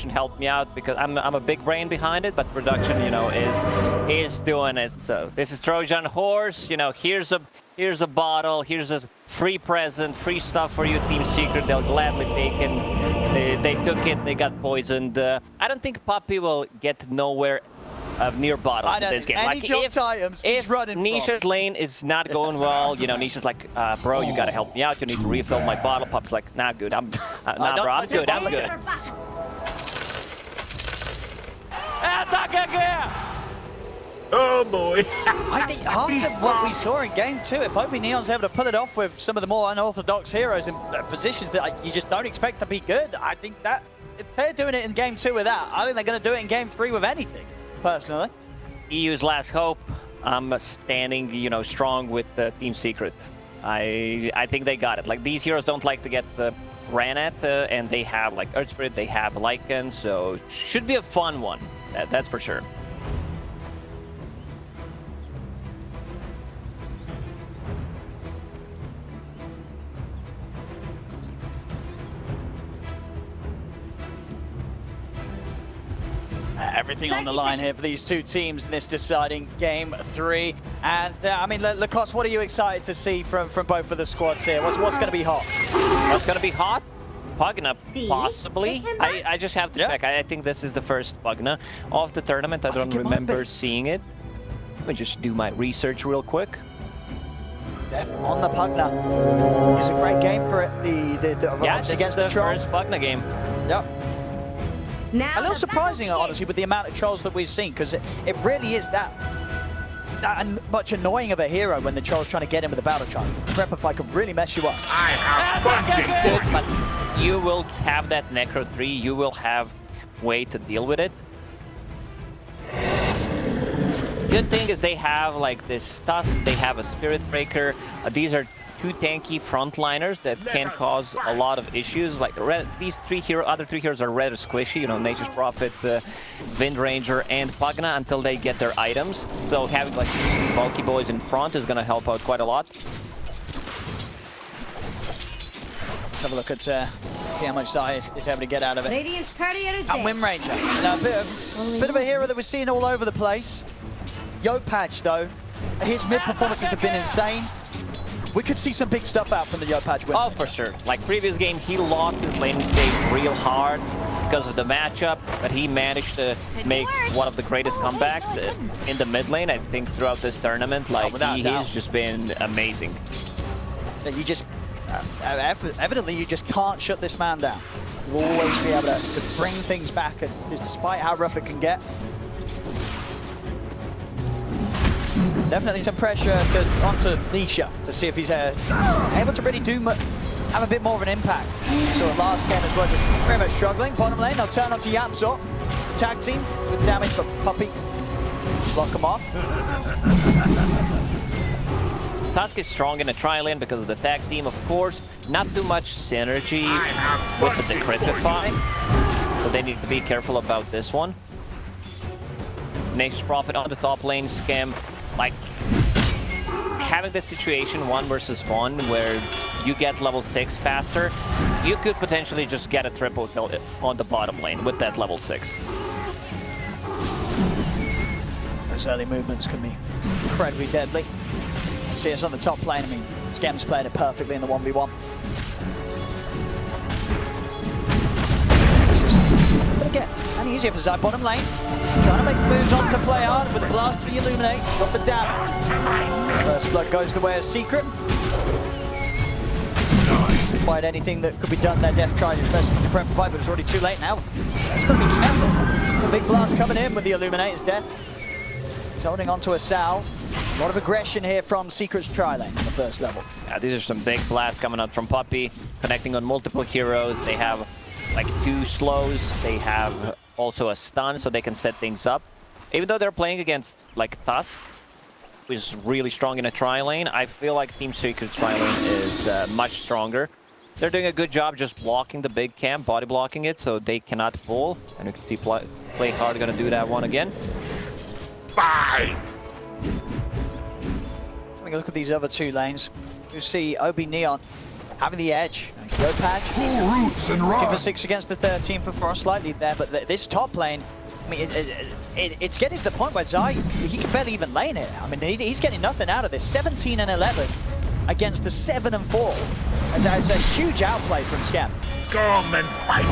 production helped me out because I'm a big brain behind it, but production, you know, is doing it. So this is Trojan Horse. You know, here's a bottle, here's a free present, free stuff for you, Team Secret. They'll gladly take it. They took it. They got poisoned. I don't think Puppy will get nowhere near bottom in this game. Any like items, if running Nisha's lane is not going well, you know, Nisha's like, bro, you gotta help me out. You need to refill my bottle. Puppy's like, nah, good. Nah, bro, I'm good. I'm good. Oh boy. I think after what we saw in game 2, if OB.NEON's able to pull it off with some of the more unorthodox heroes in positions that you just don't expect to be good, I think that if they're doing it in game 2 with that, I think they're going to do it in game 3 with anything, personally. EU's last hope. I'm standing, you know, strong with Team Secret. I think they got it. Like, these heroes don't like to get ran at, and they have like Earth Spirit, they have Lycan, so should be a fun one. That's for sure. Everything on the line here for these two teams in this deciding game 3. And I mean, Lacoste, what are you excited to see from both of the squads here? What's going to be hot? What's going to be hot? Pugna, possibly. I just have to check. I think this is the first Pugna of the tournament. I don't remember seeing it. Let me just do my research real quick. Def on the Pugna. It's a great game for it. This against is the Troll. first Pugna game. Yep. Now A little surprising, honestly, with the amount of trolls that we've seen, because it really is that much annoying of a hero when the troll's trying to get in with the battle charge. Prepify could really mess you up. I have Good, but you will have that Necro 3. You will have way to deal with it. Good thing is they have like this Tusk, they have a Spirit Breaker. These are two tanky frontliners that can cause a lot of issues. Like these other three heroes are rather squishy, you know, Nature's Prophet, Wind Ranger, and Pugna until they get their items. So having like bulky boys in front is going to help out quite a lot. Let's have a look at see how much Zai is able to get out of it. Radiant's courier is And Wind Ranger, now, a bit of a hero that we're seeing all over the place. Yopaj though, his mid performances have been insane. We could see some big stuff out from the Yopaj win. Oh, for sure. Like previous game, he lost his laning stage real hard because of the matchup, but he managed to make one of the greatest comebacks in the mid lane, I think, throughout this tournament. Like, he's just been amazing. You just, evidently, you just can't shut this man down. You'll always be able to bring things back, despite how rough it can get. Definitely some pressure onto Nisha to see if he's able to really have a bit more of an impact. So last game as well, just very much struggling. Bottom lane, they'll turn onto Yamsor. Tag team with damage for Puppy. Block him off. Tusk is strong in a tri-lane because of the tag team, of course. Not too much synergy with the Decryptify, so they need to be careful about this one. Nature's Prophet on the top lane, Scam. Like, having this situation 1 versus 1 where you get level 6 faster, you could potentially just get a triple kill on the bottom lane with that level 6. Those early movements can be incredibly deadly. See us on the top lane. I mean, Scam's playing it perfectly in the 1v1. But again, and easier for Zai. Bottom lane, trying to make moves on to play hard with the blast of the Illuminate. Got the damage. First blood goes the way of Secret. Quite anything that could be done there. Death tried his best to prep fight, but it's already too late now. That's going to be careful. The big blast coming in with the Illuminate is Death. He's holding on to a Sal. A lot of aggression here from Secret's tri-lane on the first level. Yeah, these are some big blasts coming out from Puppy, connecting on multiple heroes. They have like 2 slows. They have also a stun, so they can set things up. Even though they're playing against like Tusk, who is really strong in a tri-lane, I feel like Team Secret's tri-lane is much stronger. They're doing a good job just blocking the big camp, body blocking it, so they cannot pull. And you can see Play Hard gonna do that one again. Fight! Having a look at these other 2 lanes, you see OB.NEON having the edge. Yopaj Pull roots and looking for run. 6 against the 13 for Frost, slightly there, but this top lane, I mean, it's getting to the point where Zai, he can barely even lane it. I mean, he's getting nothing out of this. 17 and 11 against the 7 and 4. It's a huge outplay from Scam. Come and fight.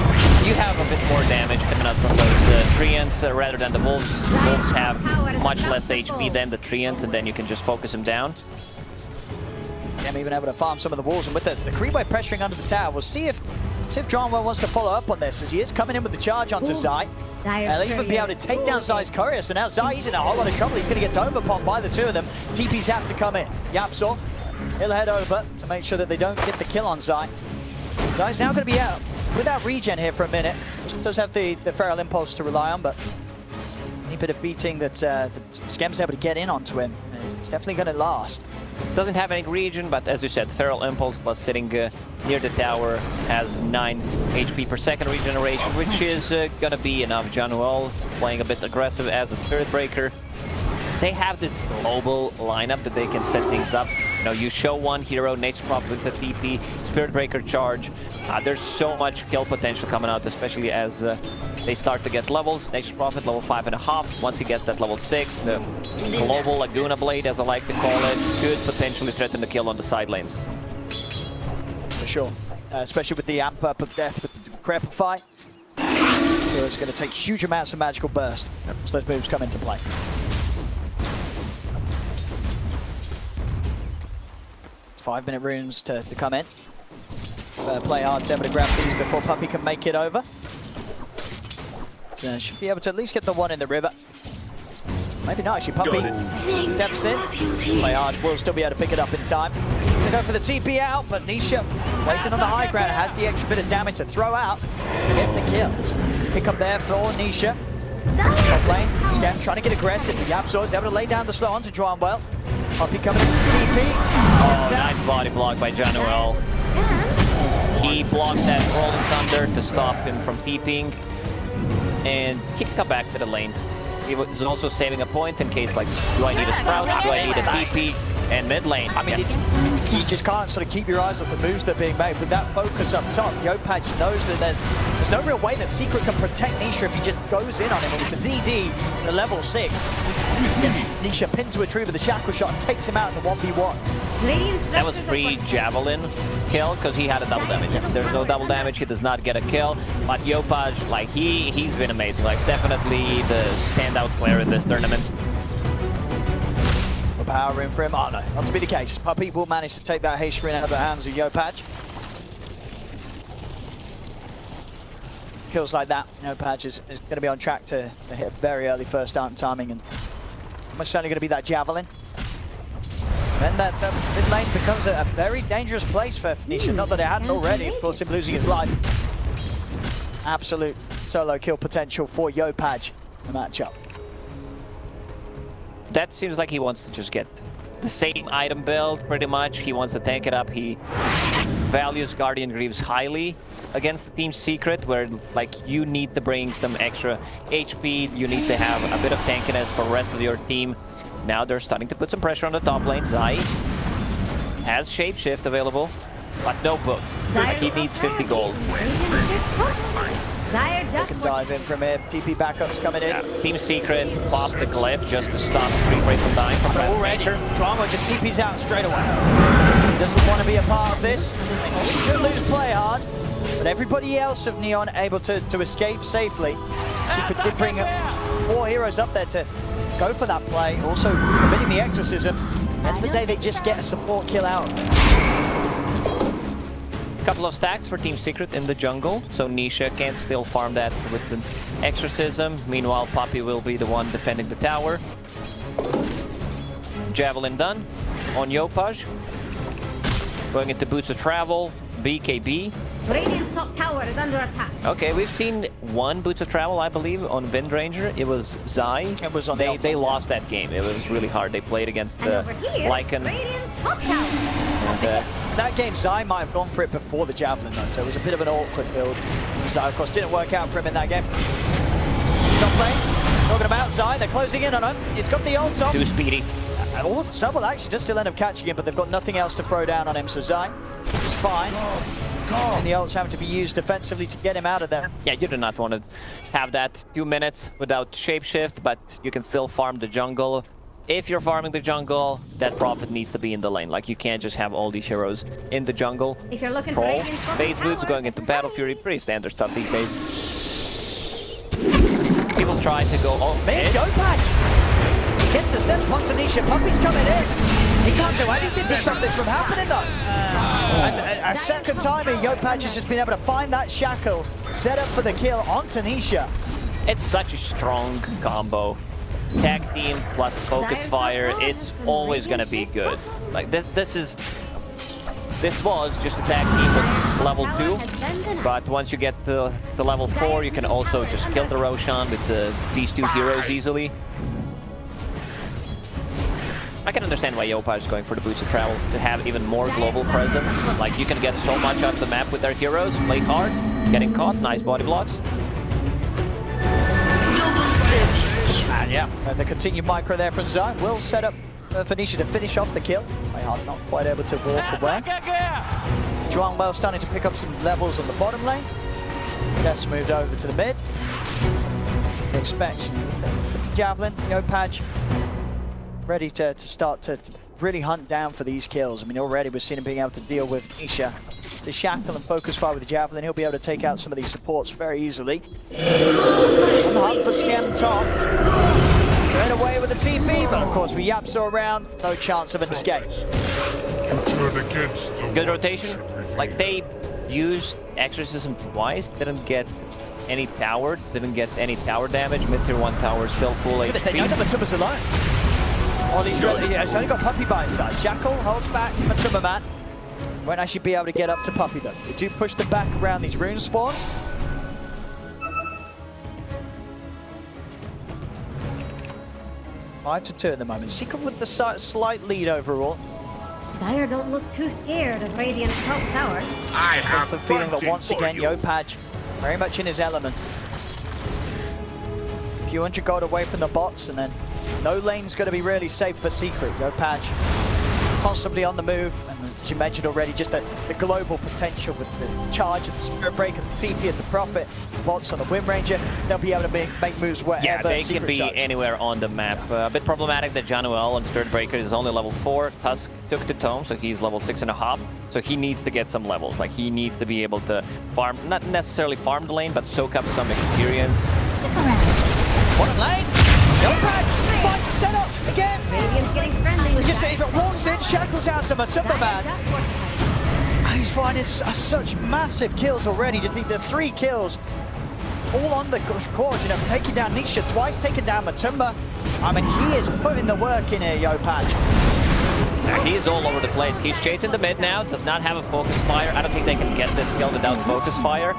You have a bit more damage coming out from those Treants rather than the Wolves. The Wolves have much less HP than the Treants, and then you can just focus them down. Scam even able to farm some of the walls, and with the creep wave pressuring under the tower, we'll see if Dronwell wants to follow up on this, as he is coming in with the charge onto Zai. They'll even be able to take down Zai's courier, so now Zai's in a whole lot of trouble. He's going to get dove upon by the two of them. TPs have to come in. Yapsor, he'll head over to make sure that they don't get the kill on Zai. Zai's now going to be out without regen here for a minute. Does have the Feral Impulse to rely on, but any bit of beating that Skem's able to get in onto him, it's definitely going to last. Doesn't have any regen, but as you said, Feral Impulse plus sitting near the tower has 9 HP per second regeneration, which is gonna be enough. Januel playing a bit aggressive as a Spirit Breaker. They have this global lineup that they can set things up. You know, you show one hero, next prop with the TP, Spirit Breaker charge. There's so much kill potential coming out, especially as they start to get levels. Next Prophet level 5.5. Once he gets that level 6, the global Laguna Blade, as I like to call it, could potentially threaten the kill on the side lanes. For sure, especially with the amp up of death with the Crepify. So it's going to take huge amounts of magical burst. So those moves come into play. Five-minute runes to come in. Play hard's able to grab these before Puppey can make it over. So should be able to at least get the one in the river. Maybe not actually. Puppey steps in. Play hard will still be able to pick it up in time. Gonna go for the TP out, but Nisha waiting on the high ground, has the extra bit of damage to throw out to get the kills. Pick up there for Nisha. Top lane, Scam trying to get aggressive. Yapsor is able to lay down the slow onto Dronwell. Puppey coming in with the TP. Oh, nice body block by Januel. He blocked that Rolling Thunder to stop him from TPing, and he can come back to the lane. He was also saving a point in case, like, do I need a Sprout, do I need a TP, and mid lane. I mean, you just can't sort of keep your eyes on the moves that are being made. With that focus up top, Yopaj knows that there's no real way that Secret can protect Nisha if he just goes in on him. And with the DD, the level 6, Nisha pinned to a tree with a shackle shot and takes him out in the 1v1. That was pre-Javelin kill, because he had a double damage. If there's no double damage, he does not get a kill. But Yopaj, like, he's been amazing. Like, definitely the standout player in this tournament. The power room for him. Oh no, not to be the case. Puppey will manage to take that haste screen out of the hands of Yopaj. Kills like that, Yopaj is going to be on track to hit a very early first start timing, and almost certainly going to be that Javelin. Then that mid lane becomes a very dangerous place for Nisha. Not that it hadn't already, of course, him losing his life. Absolute solo kill potential for Yopaj in the matchup. That seems like he wants to just get the same item build, pretty much. He wants to tank it up. He values Guardian Greaves highly against the Team Secret, where, like, you need to bring some extra HP. You need to have a bit of tankiness for the rest of your team. Now they're starting to put some pressure on the top lane. Zai has Shapeshift available, but no book. He needs 50 gold. They can dive in from here. TP backups coming in. Yeah. Team Secret popped the glyph just to stop Street Break from dying from Red Already, Nature. Dronwell just TP's out straight away. He doesn't want to be a part of this. They should lose play hard, but everybody else of Neon able to escape safely. Secret did bring 4 heroes up there to go for that play. Also committing the exorcism. At the end of the day, they just get a support kill out. Couple of stacks for Team Secret in the jungle, so Nisha can still farm that with the exorcism. Meanwhile, Puppey will be the one defending the tower. Javelin done on Yopaj. Going into Boots of Travel, BKB. Radiant's top tower is under attack. Okay, we've seen one Boots of Travel, I believe, on Windranger. It was Zai. It was on they lost that game. It was really hard. They played against And the over here, Lycan. Radiant's top tower. And, That game, Zai might have gone for it before the Javelin though, so it was a bit of an awkward build. Zai, of course, didn't work out for him in that game. Top lane, talking about Zai, they're closing in on him. He's got the ult on. too speedy. Oh, Snubble actually does still end up catching him, but they've got nothing else to throw down on him, so Zai fine. And the ult's having to be used defensively to get him out of there. Yeah, you do not want to have that 2 minutes without shapeshift, but you can still farm the jungle. If you're farming the jungle, that Prophet needs to be in the lane. Like, you can't just have all these heroes in the jungle. If you're looking for Troll, Radiant's bottom phase boots, tower, going into Battle Fury, pretty standard stuff these days. People try to go all Big go patch! He gets the sense, Pontanisha, Puppy's coming in. He can't do anything to stop this from happening though. A second time here, Yopaj has just been able to find that shackle, set up for the kill on Tanisha. It's such a strong combo. Tag team plus focus fire, it's always gonna be good. Like this was just a tag team with level 2, but once you get to level 4, you can also just kill the Roshan with these 2 heroes easily. I can understand why Yopaj is going for the boots of travel, to have even more global presence. Like, you can get so much off the map with their heroes, play hard, getting caught, nice body blocks. And yeah, the continued micro there from Zai will set up for Nisha to finish off the kill. They are not quite able to walk away. Zhuang Well starting to pick up some levels on the bottom lane. Just moved over to the mid. Expect the Javelin, Yopaj ready to start to really hunt down for these kills. I mean, already we're seeing him being able to deal with Nisha. To shackle and focus fire with the Javelin, he'll be able to take out some of these supports very easily. On the hunt for Scam top. Straight away with the TP, but of course with Yapso around, no chance of an escape. Good rotation. Like, they used Exorcism twice, didn't get any tower, didn't get any tower damage. Mid-tier 1 tower still full They know HP. that Matumba's alone. Oh, he's only got Puppy by his side. Jackal holds back Matumba man. Won't actually be able to get up to Puppy though. They do push them back around these rune spawns. Five to 2 at the moment. Secret with the slight lead overall. Dire don't look too scared of Radiant's top tower. I have The feeling that bunting once for again you. Yopaj very much in his element. A few hundred gold away from the bots, and then no lane's going to be really safe for Secret. Yopaj constantly on the move, and as you mentioned already, just the global potential with the charge of the Spirit Breaker, the TP of the Prophet, the bots on the Wind Ranger, they'll be able to make moves wherever. Yeah, they can Secret be shows. anywhere on the map. A bit problematic that Januel on Spirit Breaker is only level 4. Tusk took the tome, so he's level 6.5. So he needs to get some levels. Like, he needs to be able to farm, not necessarily farm the lane, but soak up some experience. Stick around. Bottom lane, Yopaj finds the setup again. Radiant's getting friendly with Just Dire. if it walks in, shackles out to Matumba Dire man. just fortified. He's finding such massive kills already. Just the 3 kills, all on the course. You know, taking down Nisha twice, taking down Matumba. I mean, he is putting the work in here, Yopaj. He's all over the place. He's chasing the mid now, does not have a focus fire. I don't think they can get this kill without focus fire.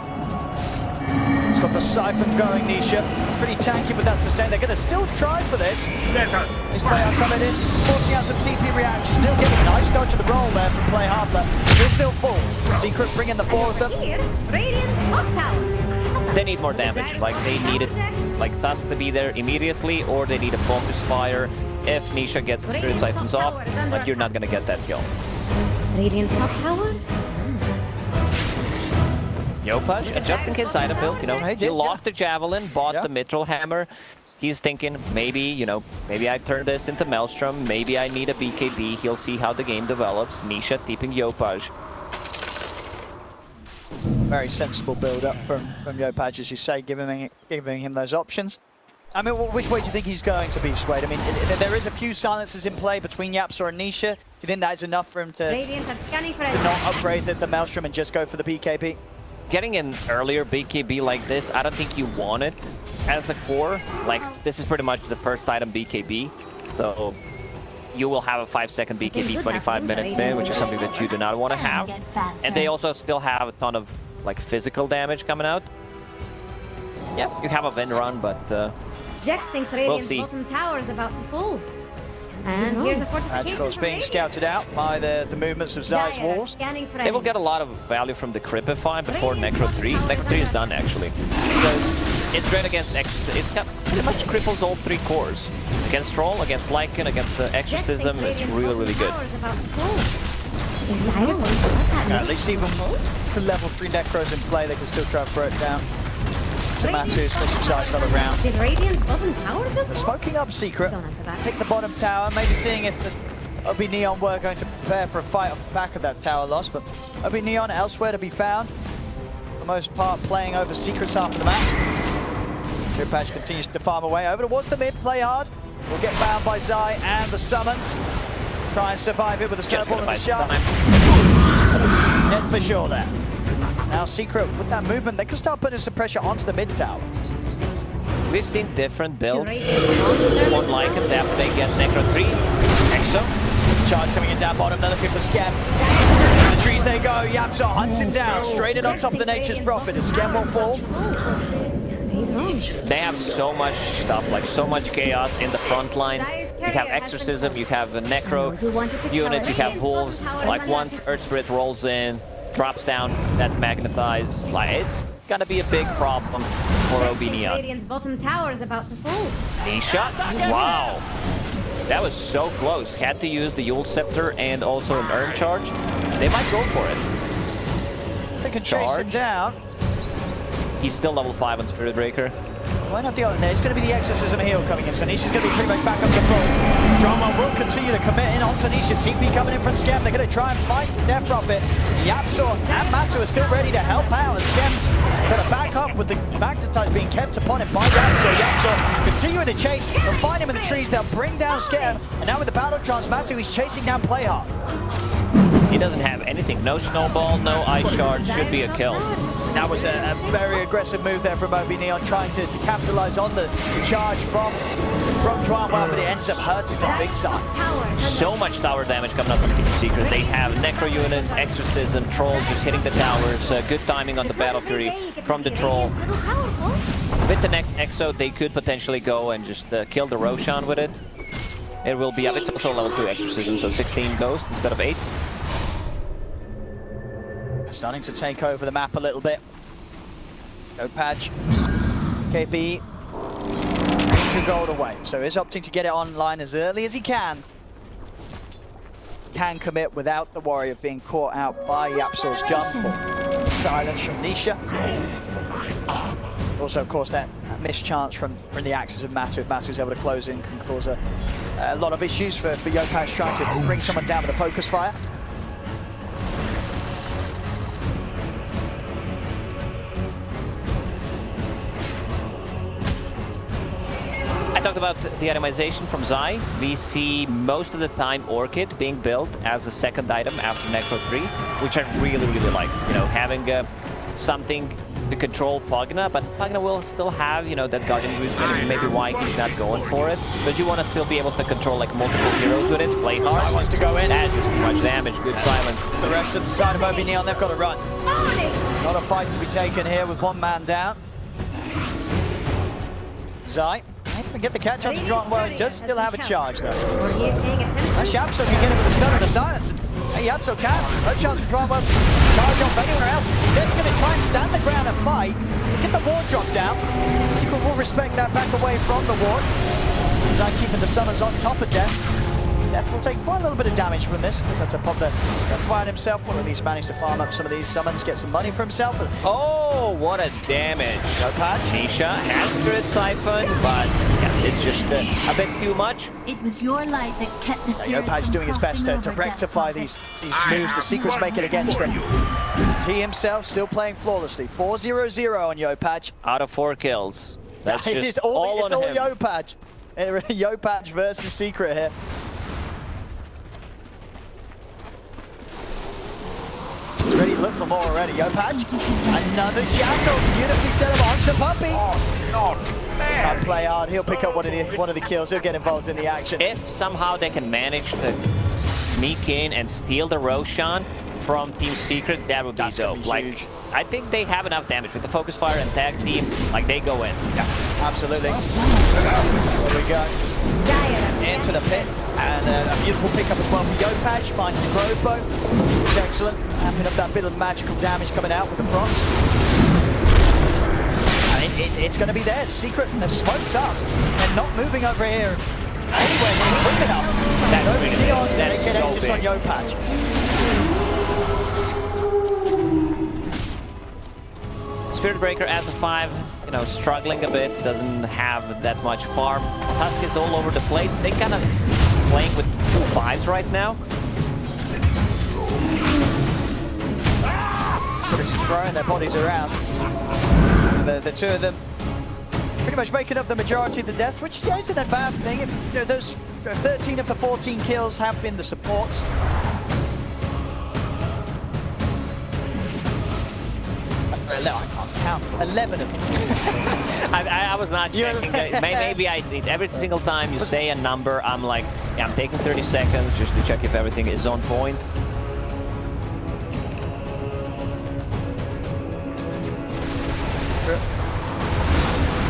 He's got the siphon going, Nisha. Pretty tanky with that sustain. They're going to still try for this. Let us This player coming in, forcing out some TP reaction. Still getting a nice dodge of the roll there from Play Hard, but he's still full. Secret bringing the 4 of them. Here, Radiant's top tower. They need more damage. Like, they need it, like, Tusk to be there immediately, or they need a focus fire. If Nisha gets the Spirit Siphons off, like, you're not gonna get that kill. Radiant's top tower is under. Yopaj, adjusting his item build, you know, He he did, locked the Javelin, bought Yeah. the Mithril Hammer. He's thinking, maybe, you know, maybe I turn this into Maelstrom, maybe I need a BKB. He'll see how the game develops. Nisha tipping Yopaj. Very sensible build-up from Yopaj, as you say, giving him those options. I mean, which way do you think he's going to be swayed? I mean, there is a few silences in play between Yapsa and Nisha. Do you think that is enough for him to Radiant are scanning for not upgrade the Maelstrom and just go for the BKB? Getting an earlier BKB like this, I don't think you want it as a core. Like, this is pretty much the first item BKB. So you will have a 5-second BKB 25 minutes in, which is something that you do not want to have. And they also still have a ton of like physical damage coming out. Yeah, you have a Vin run, but Jax thinks we'll Radiant's see. bottom tower is about to fall. And here's a fortification Magical's from being Radiant. scouted out by the movements of Zai's Dire are walls. scanning for they will get a lot of value from the Cripify before Necro 3. Necro 3 is done, actually. Because it's great against Exorcism. It's got pretty much cripples all 3 cores. Against Troll, against Lycan, against the Jax Exorcism, thinks it's Radiant's really, bottom really good. tower is about to fall. Is Lyra going to let that At least even the level 3 Necros in play, they can still try to throw it down. To Matthews, for some size another round. Did Radiant's bottom tower just Smoking up Secret. Don't answer that. Take the bottom tower, maybe seeing if the OB.NEON were going to prepare for a fight off the back of that tower loss, but OB.NEON elsewhere to be found. For the most part, playing over Secret's half of the map. Patch continues to farm away over towards the mid, play hard. Will get found by Zai and the summons. Try and survive it with a snowball and the shot. Dead for sure there. Now Secret, with that movement, they can start putting some pressure onto the mid tower. We've seen different builds on Lycans after they get Necro 3. Exo. Charge coming in down bottom, they're looking for Scam. The trees they go, Yapso hunts him down, straight in on top of the Nature's Prophet. As Scam will fall. He's wrong. They have so much stuff, like so much chaos in the front lines. You have Exorcism, you have a Necro unit, you have Wolves. Like once Earth Spirit rolls in, drops down, that's magnetized. Like it's gonna be a big problem for OB.NEON. Radiant's bottom tower is about to fall. Nisha? Wow. That was so close. Had to use the Yule Scepter and also an Urn Charge. They might go for it. They can chase him down. He's still level 5 on Spirit Breaker. Why not the other there? It's going to be the Exorcism heal coming in, so Nisha's going to be pretty much back up to full. Drama will continue to commit in onto Nisha. TP coming in from Scam. They're going to try and fight Death Prophet. Yapso and Matsu are still ready to help out. And Scam going to back up with the magnetize being kept upon him by Yapso. Yapso continuing to chase. They'll find him in the trees. They'll bring down Scam. And now with the battle trance, Matsu is chasing down Playhard. He doesn't have anything. No snowball, no ice shard. Should be a kill. That was a very aggressive move there from OB.NEON, trying to capitalize on the charge from Drama, but it ends up hurting them big time. So much tower damage coming up from Team Secret. They have Necro units, Exorcism, Trolls just hitting the towers. Good timing on the Battle Fury from the Troll. With the next Exo, they could potentially go and just kill the Roshan with it. It will be up. It's also level 2 Exorcism, so 16 Ghost instead of 8. Starting to take over the map a little bit. Go Patch. KP. Extra gold away. So he's opting to get it online as early as he can. Can commit without the worry of being caught out by Yapso's jump or silence from Nisha. Also, of course, that missed chance from the axes of Matu. If Matu's able to close in, can cause a lot of issues for Yopaj trying to bring someone down with a focus fire. I talked about the itemization from Zai. We see most of the time Orchid being built as a second item after Necro 3, which I really, really like. You know, having something to control Pugna, but Pugna will still have, you know, that Guardian boost, maybe why he's not going for it. But you want to still be able to control like multiple heroes with it, play hard. Zai wants to go in. Add just too much damage, good silence. The rest of the side of OB.NEON, they've got to run. Not a fight to be taken here with one man down. Zai. Get the catch on to Dron. Well, he does still have a charge though. Yapso can get him with a stun and the silence. Hey, Yapso can. No chance for Dron. Charge off anywhere else. Death's going to try and stand the ground and fight. Get the ward drop down. Secret will respect that back away from the ward. Zai keeping the summons on top of Death. Death will take quite a little bit of damage from this. He's had to pop the fire himself. Will at least manage to farm up some of these summons, get some money for himself. Oh, what a damage. Nisha has Spirit Siphon, but yeah, it's just a bit too much. It was your light that kept the spirit Yopaj from doing his best crossing to over, rectify Death these moves the Secret's making against them. He himself still playing flawlessly. 4-0-0 on Yopaj. Out of 4 kills. That's just it's all on him. Yopaj. Yopaj versus Secret here. He's ready to look for more already. Yopaj. Another Jackal. Beautifully set him onto Puppy. Can't play hard. He'll pick up one of the kills. He'll get involved in the action. If somehow they can manage to sneak in and steal the Roshan from Team Secret, that would be dope. Like, I think they have enough damage with the focus fire and tag team. Like, they go in. Yeah, absolutely. There we go. Into the pit. And a beautiful pickup as well from Yopaj. Finds the Grove Bow. It's excellent. Happing up that bit of magical damage coming out with the procs. And it's going to be there. Secret, they've smoked up. They're not moving over here anywhere near quick enough. That's really big. They get so Aegis on big. Yopaj. Spirit Breaker as a 5, you know, struggling a bit, doesn't have that much farm. Tusk is all over the place. They kind of playing with 2 5s right now. Sort of just throwing their bodies around. The two of them pretty much making up the majority of the death, which isn't a bad thing. You know, those 13 of the 14 kills have been the supports. I can't count. 11 of them. I was not checking. Maybe I did. Every single time you say a number, I'm like, yeah, I'm taking 30 seconds just to check if everything is on point.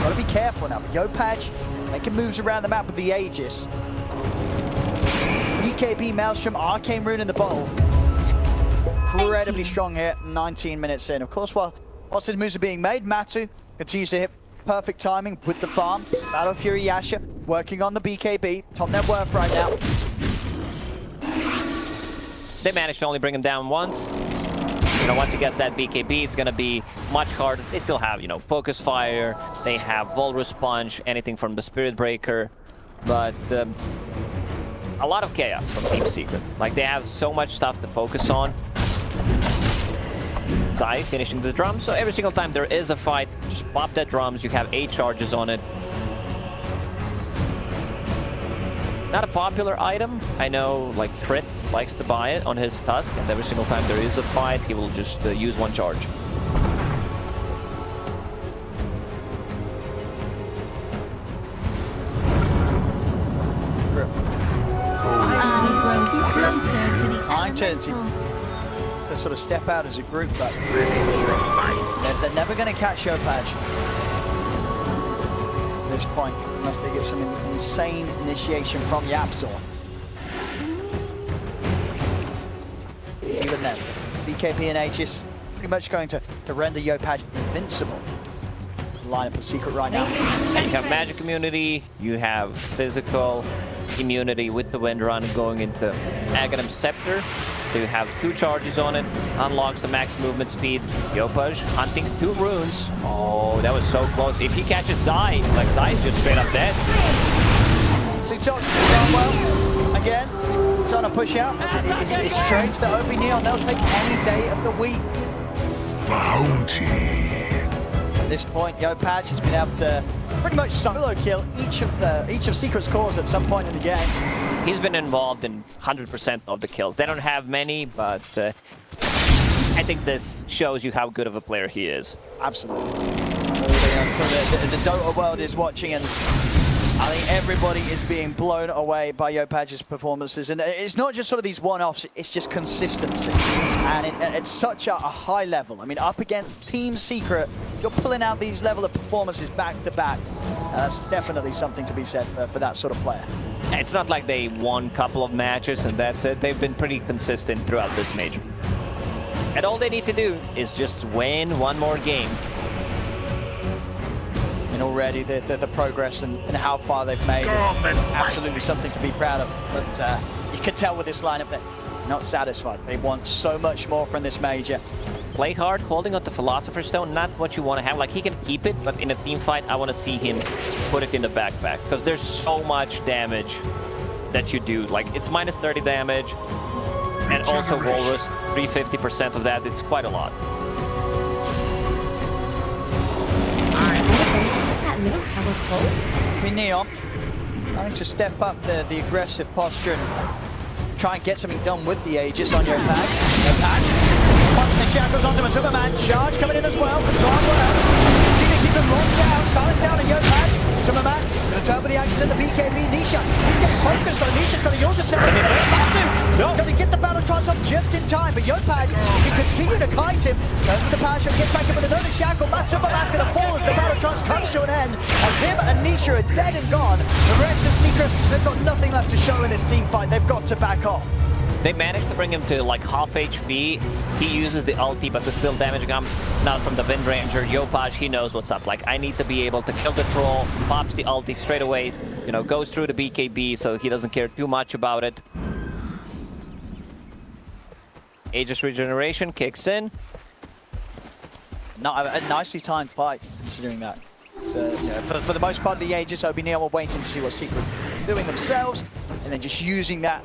Gotta be careful now. Yopaj making moves around the map with the Aegis. BKB, Maelstrom, Arcane Rune in the bowl. Incredibly strong here, 19 minutes in. Of course, whilst his moves are being made, Matu continues to hit perfect timing with the farm. Battle Fury Yasha working on the BKB. Top net worth right now. They managed to only bring him down once. You know, once you get that BKB, it's gonna be much harder. They still have, you know, Focus Fire, they have Walrus Punch, anything from the Spirit Breaker, but a lot of chaos from Team Secret. Like, they have so much stuff to focus on. Zai finishing the drum, so every single time there is a fight, just pop that drums, you have 8 charges on it. Not a popular item. I know, like, Crit likes to buy it on his Tusk, and every single time there is a fight, he will just use 1 charge. Closer to the Trying elemental. to sort of step out as a group, but they're never going to catch Yopaj at this point, unless they get some insane initiation from Yapzor. Even then, BKB and Aegis pretty much going to render Yopaj invincible. Line up a Secret right now. And you have magic immunity, you have physical immunity with the Wind Run going into Aghanim Scepter. So you have 2 charges on it, unlocks the max movement speed. Yopaj hunting 2 runes. Oh, that was so close. If he catches Zai, like, Zai's just straight up dead. Sutok done well. Again, trying to push out. It's trades that OB.NEON, they'll take any day of the week. Bounty. At this point, Yopaj has been able to pretty much solo kill each of Secret's cores at some point in the game. He's been involved in 100% of the kills. They don't have many, but I think this shows you how good of a player he is. Absolutely. The Dota world is watching, and I think everybody is being blown away by Yopaj's performances. And it's not just sort of these one-offs, it's just consistency. And it's such a high level. I mean, up against Team Secret, you're pulling out these level of performances back to back. That's definitely something to be said for that sort of player. It's not like they won a couple of matches and that's it. They've been pretty consistent throughout this major. And all they need to do is just win 1 more game. And already the progress and how far they've made is absolutely something to be proud of. But you can tell with this lineup they're not satisfied. They want so much more from this major. Play hard, holding on to Philosopher's Stone, not what you want to have. Like, he can keep it, but in a team fight, I want to see him put it in the backpack. Because there's so much damage that you do. Like, it's minus 30 damage. And also Walrus, 350% of that. It's quite a lot. That middle tower full? OB.NEON trying to step up the aggressive posture and try and get something done with the Aegis on Yopaj. Yopaj punching the shackles onto a Superman. Charge coming in as well. See to keep them locked down. Silence down on Yopaj. Superman going to turn with the action in the BKB. Nisha. He's getting focused on Nisha's got to use himself. Going to get the battle trance up just in time, but Yopaj can continue to kite him. Turns with the power shot, gets back in with another shackle. Superman's going to fall as the battle trance comes to an end. And him and Nisha are dead and gone. The rest of Secret, they've got nothing left to show in this team fight. They've got to back off. They managed to bring him to like half HP. He uses the ulti, but the still damage comes not from the Wind Ranger. Yopaj, he knows what's up. Like, I need to be able to kill the troll, pops the ulti straight away, you know, goes through the BKB, so he doesn't care too much about it. Aegis regeneration kicks in. Not a nicely timed fight, considering that. So, yeah, for the most part, the Aegis, OB.NEON were waiting to see what Secret were doing themselves, and then just using that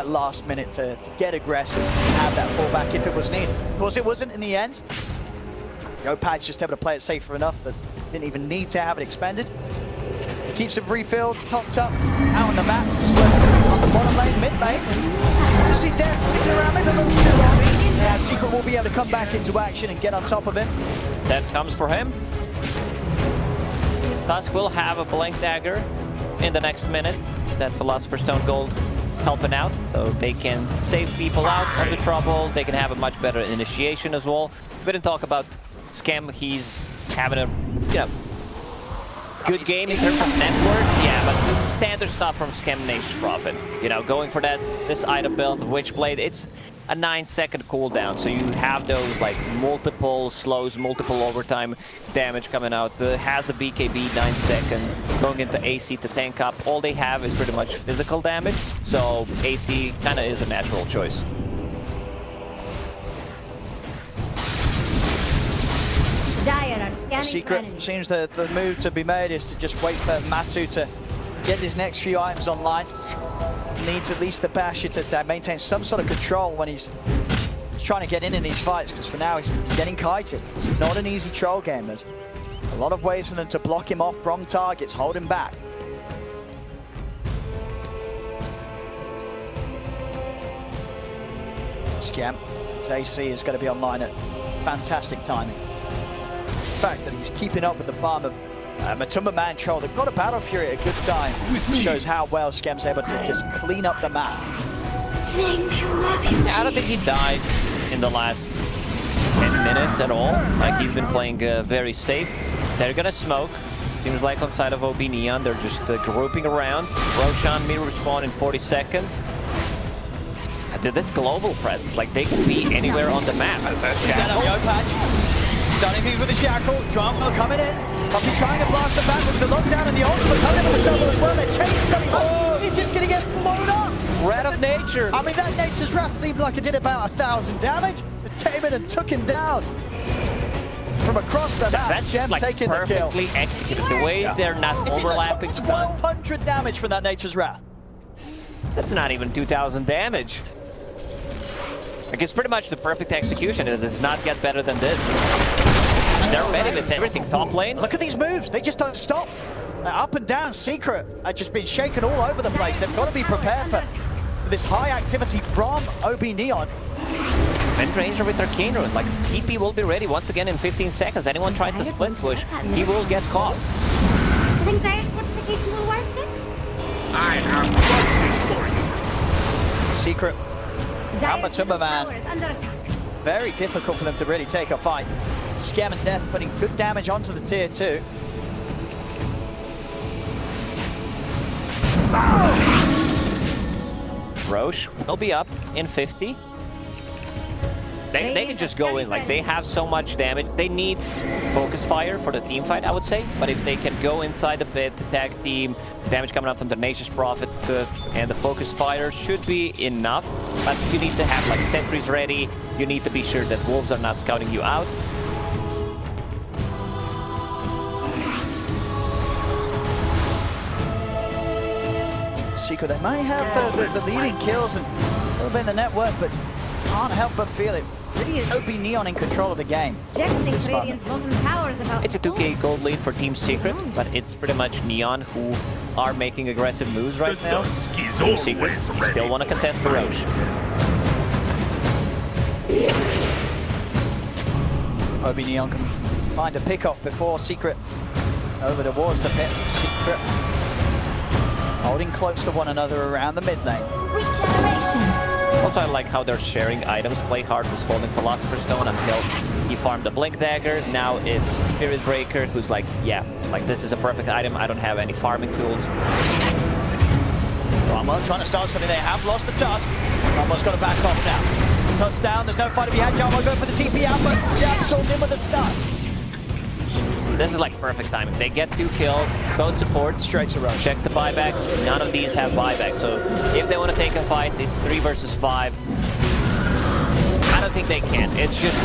last minute to get aggressive and have that fallback if it was needed. Of course, it wasn't in the end. Pad's just able to play it safer enough that didn't even need to have it expended. Keeps it refilled, topped up, out on the map, on the bottom lane, mid lane. You see Death sticking around maybe a little too long. Yeah, Secret will be able to come back into action and get on top of him. That comes for him. Tusk will have a Blink Dagger in the next minute. That's Philosopher's Stone Gold helping out, so they can save people out of the trouble. They can have a much better initiation as well. We didn't talk about Scam. He's having a good game in terms of network. Yeah, but it's standard stuff from Scam Nation's Prophet. You know, going for this item build, Witchblade, it's a 9-second cooldown, so you have those like multiple slows, multiple overtime damage coming out. Has a BKB 9 seconds, going into AC to tank up. All they have is pretty much physical damage, so AC kind of is a natural choice. Dire are scanning Secret seems the move to be made is to just wait for Matu to get his next few items online. Needs at least the Basher to maintain some sort of control when he's trying to get in these fights, because for now he's getting kited. It's not an easy troll game. There's a lot of ways for them to block him off from targets, hold him back. Scam, his AC is going to be online at fantastic timing. The fact that he's keeping up with the farm of Matumba Man Troll, they've got a Battle Fury at a good time. Shows how well Scam's able to just clean up the map. Yeah, I don't think he died in the last 10 minutes at all. Like, he's been playing very safe. They're gonna smoke. Seems like on side of OB.NEON, they're just grouping around. Roshan may respawn in 40 seconds. This global presence, like they can be anywhere on the map. Stand up, Done things with the Shackle. Drama coming in. Puppy trying to blast the back with the lockdown and the ultimate coming in with the double as well. They're chasing He's just going to get blown up. Wrath of Nature. I mean, that Nature's Wrath seemed like it did about 1,000 damage. It came in and took him down. From across the map, that's Gem like taking the kill. Perfectly executed. The way they're not overlapping. 1,200 damage from that Nature's Wrath. That's not even 2,000 damage. Like, it's pretty much the perfect execution. It does not get better than this. They're ready with everything. Top lane. Look at these moves. They just don't stop. Up and down. Secret are just been shaken all over the place. They've got to be prepared for this high activity from OB.NEON. Ranger with Arcane Rune. Like, TP will be ready once again in 15 seconds. Anyone tries to split push, he will get caught. You think Dire's fortification will work, Dix? I have justice for you. Secret. Dire's Matumba Man. tower is under attack. Very difficult for them to really take a fight. Scam and Death putting good damage onto the tier 2. Roche will be up in 50. They can just go in, like, they have so much damage. They need focus fire for the team fight, I would say. But if they can go inside the pit, tag team, damage coming out from the Nature's Prophet, and the focus fire should be enough. But you need to have, like, sentries ready. You need to be sure that wolves are not scouting you out. Secret, they may have the leading kills and a little bit in the network, but can't help but feel it. Really is OB.NEON in control of the game. Jax thinks Radiant's bottom tower is about It's a 2k gold lead for Team Secret, but it's pretty much Neon who are making aggressive moves right now. Team Secret, you still want to contest the Roche. OB.NEON can find a pick-off before Secret over towards the pit. Secret holding close to one another around the mid lane. Regeneration. Also, I like how they're sharing items. Play hard was holding Philosopher's Stone until he farmed the Blink Dagger. Now it's Spirit Breaker, who's like, yeah, like this is a perfect item. I don't have any farming tools. Cromwell trying to start something. They have lost the task. Cromwell's got to back off now. Toss down. There's no fight to be had. Jarmo going for the TP out, but Absol's in with a stun. This is like perfect timing. They get 2 kills, code support, Straight to Roche. check the buyback. None of these have buyback, so if they want to take a fight, it's 3 versus 5. don't think they can. It's just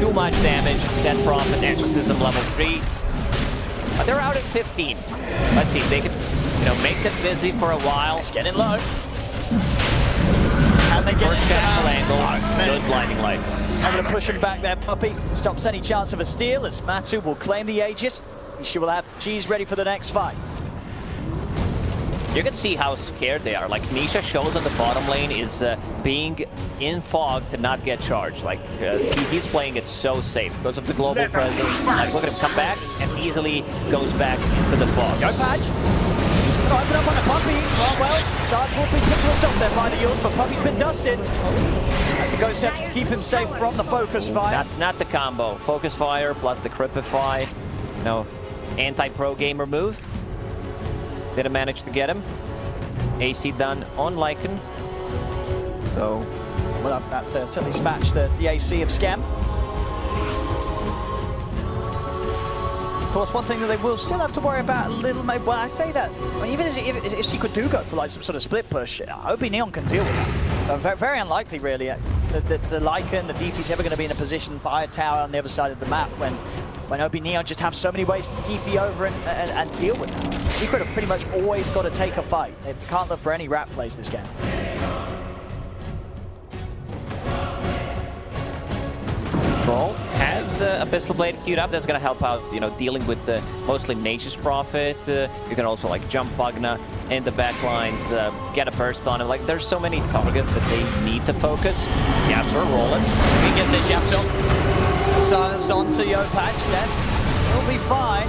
too much damage. Death Prophet, Exorcism level 3. But they're out at 15. Let's see if they can, make them busy for a while. It's getting low. And they get First shackle angle, good blinding light. He's able to push him back there, Puppy. Stops any chance of a steal as Matsu will claim the Aegis. She will have Cheese ready for the next fight. You can see how scared they are. Like, Nisha shows on the bottom lane is being in fog to not get charged. Like, he's playing it so safe because of the global presence. Like, look at him come back and easily goes back into the fog. Go Patch. Open up on a Puppy. Well, Charge will be put to a stop there by the Yield, but Puppy's been dusted. Has to go steps to keep him safe from the focus fire. Not the combo. Focus fire plus the Cripify. Anti-pro gamer move. Didn't manage to get him. AC done on Lycan. So, well, that's at least matched the AC of Scam. Of course, one thing that they will still have to worry about a little, well, I say that, even if Secret do go for like some sort of split push, OB.NEON can deal with that. So very, very unlikely, really. The Lycan, the DP's ever going to be in a position by a tower on the other side of the map when OB.NEON just have so many ways to TP over and deal with that. Secret have pretty much always got to take a fight. They can't look for any rat plays this game. Troll has a Pistol Blade queued up. That's going to help out, dealing with mostly Nature's Prophet. You can also, like, jump Bugna in the backlines, get a burst on him. Like, there's so many targets that they need to focus. Yapster rolling. We get this Yapster. Silence on to Yopatch then. He'll be fine.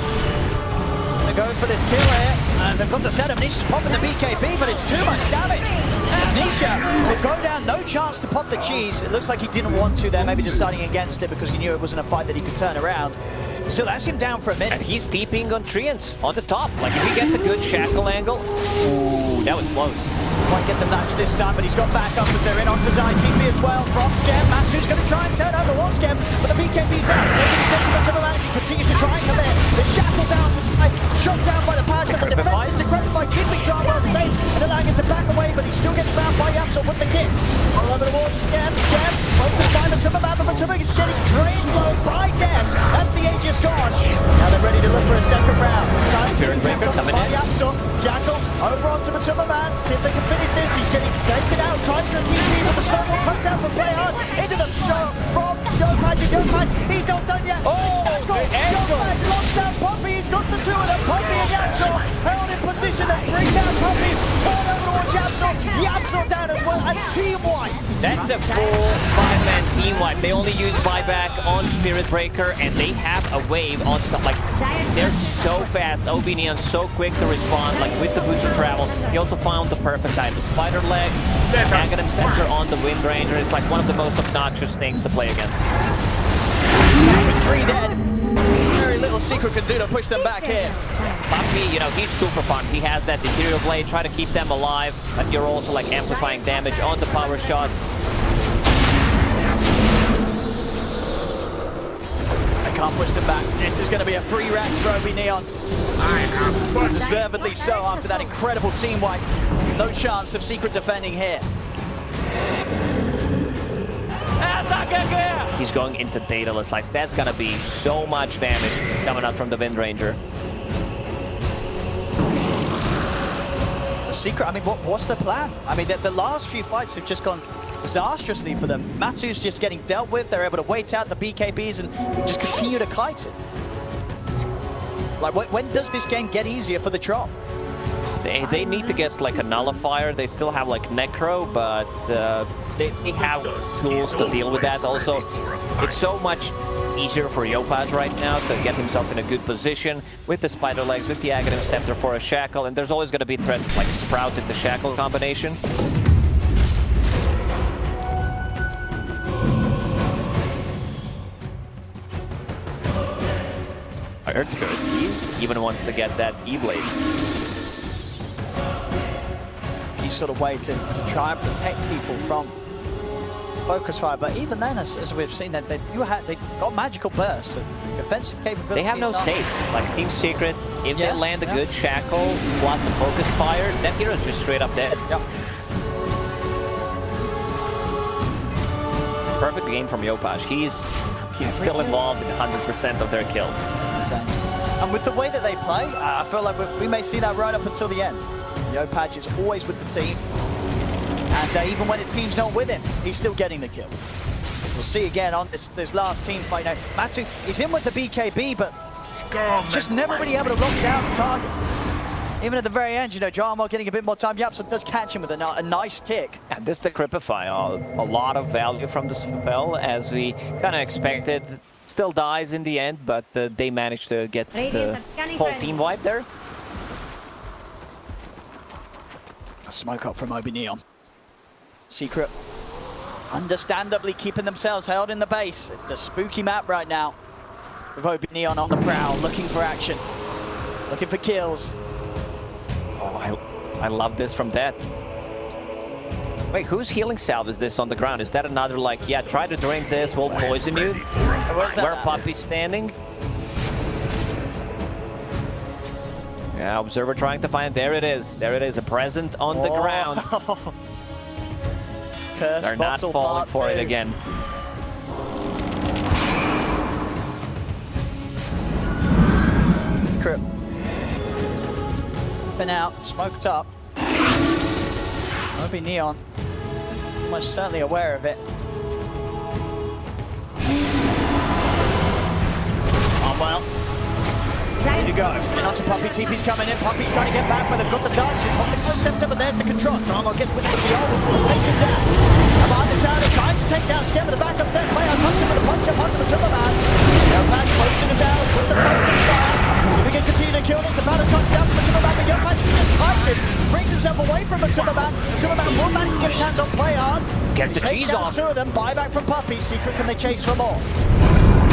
They're going for this kill here. And they've got the setup. Nisha's popping the BKB, but it's too much damage. And Nisha will go down. No chance to pop the cheese. It looks like he didn't want to there, maybe deciding against it because he knew it wasn't a fight that he could turn around. Still, that's him down for a minute. And he's TPing on Treants on the top. Like, if he gets a good shackle angle, ooh, that was close. Won't get the nudge this time, but he's got backup as they're in onto TP as well from Scam. Matsu's going to try and turn over one Scam, but the BKB's out. Saving seconds of a man, he continues to try and come in. The shackle's out to side, shot down by the pass, but the defense is decrepit by keeping Jarwell safe and allowing him to back away, but he still gets found by Yapsel with the kick. All over towards Scam, focused by Matuma, but Matuma is getting drained low by Death as the Aegis gone. Now they're ready to look for a second round. Spirit Breaker coming in. Jackal over onto Matuma Man, see if they can finish this. He's getting taken out, tries to TP, but the snowball comes out from Play Hard into the shot from Yopatch and Yopatch. He's not done yet. Yopatch locks down Poppy. He's got the two of them. Poppy and Yapsel held in position. They bring down Poppy. Turn over towards Yapsel. Yapsel down as well, and team wipe. That's a full 5-man team wipe. They only use buyback on Spirit Breaker, and they have a wave on stuff. Like, they're so fast. OB.NEON so quick to respond, like with the boots of travel. He also found the perfect side. The spider leg, Aghanim Scepter on the Wind Ranger. It's like one of the most obnoxious things to play against. 3 dead. Very little Secret can do to push them back here. Puppy, he's super fun. He has that Ethereal Blade, try to keep them alive, but you're also like amplifying damage on the power shot. I can't push them back. This is going to be a free rack for OB.NEON. Deservedly so after that incredible team wipe. No chance of Secret defending here. He's going into Daedalus. Like, that's gonna be so much damage coming out from the Wind Ranger. The Secret, I mean, what's the plan? I mean, the last few fights have just gone disastrously for them. Matsu's just getting dealt with. They're able to wait out the BKBs and just continue to kite it. Like, when does this game get easier for the Trop? They need to get like a nullifier. They still have like Necro, but they have tools to deal with that. Also, it's so much easier for Yopatch right now to get himself in a good position with the spider legs, with the Aghanim Scepter for a shackle, and there's always going to be threat like Sprout into shackle combination. It's good. He even wants to get that E-Blade. He sort of way to try and protect people from focus fire, but even then, as we've seen, they got magical bursts and defensive capabilities. They have no saves. Like Team Secret, if they land a good shackle plus a focus fire, that hero's just straight up dead. Yep. perfect game from Yopaj. He's still involved in 100% of their kills. Insane. And with the way that they play, I feel like we may see that right up until the end. Yopaj is always with the team. And even when his team's not with him, he's still getting the kill. We'll see again on this last team fight now. Matu is in with the BKB, but just never really able to lock down the target. Even at the very end, you know, Jarmo getting a bit more time. Yapso does catch him with a nice kick. And this Decrypify, a lot of value from the spell, as we kind of expected. Still dies in the end, but they managed to get the whole team wipe there. A smoke up from OB.NEON. Secret, understandably keeping themselves held in the base. It's a spooky map right now. With OB.NEON on the prowl, looking for action, looking for kills. Oh, I love this from Death. Wait, whose healing salve is this on the ground? Is that another, like, yeah, try to drink this, we'll poison you? Where Puppy's standing? Yeah, Observer trying to find, there it is. There it is, a present on the ground. They're not falling for it again. Crip. Been out, smoked up. OB.NEON, almost certainly aware of it. Oh well. Ready to go. And onto Puppy. TP's coming in. Puppy's trying to get back, but they've got the dodge. Puppy's no center, but there's the control. Jarmo gets with the ult. Takes him down. And behind the tower, trying to take down Skem with the back up there. Player punch him with a punch up onto the triple man. Yopaj closing him down with the focus fire. If we can continue to kill this, the battle comes down from the triple man, but Yopaj just fights him. Brings himself away from the triple man. The triple man will manage to get his hands on Play Hard. Gets the cheese down off. Two of them. Buyback from Puppy. Secret, can they chase for more?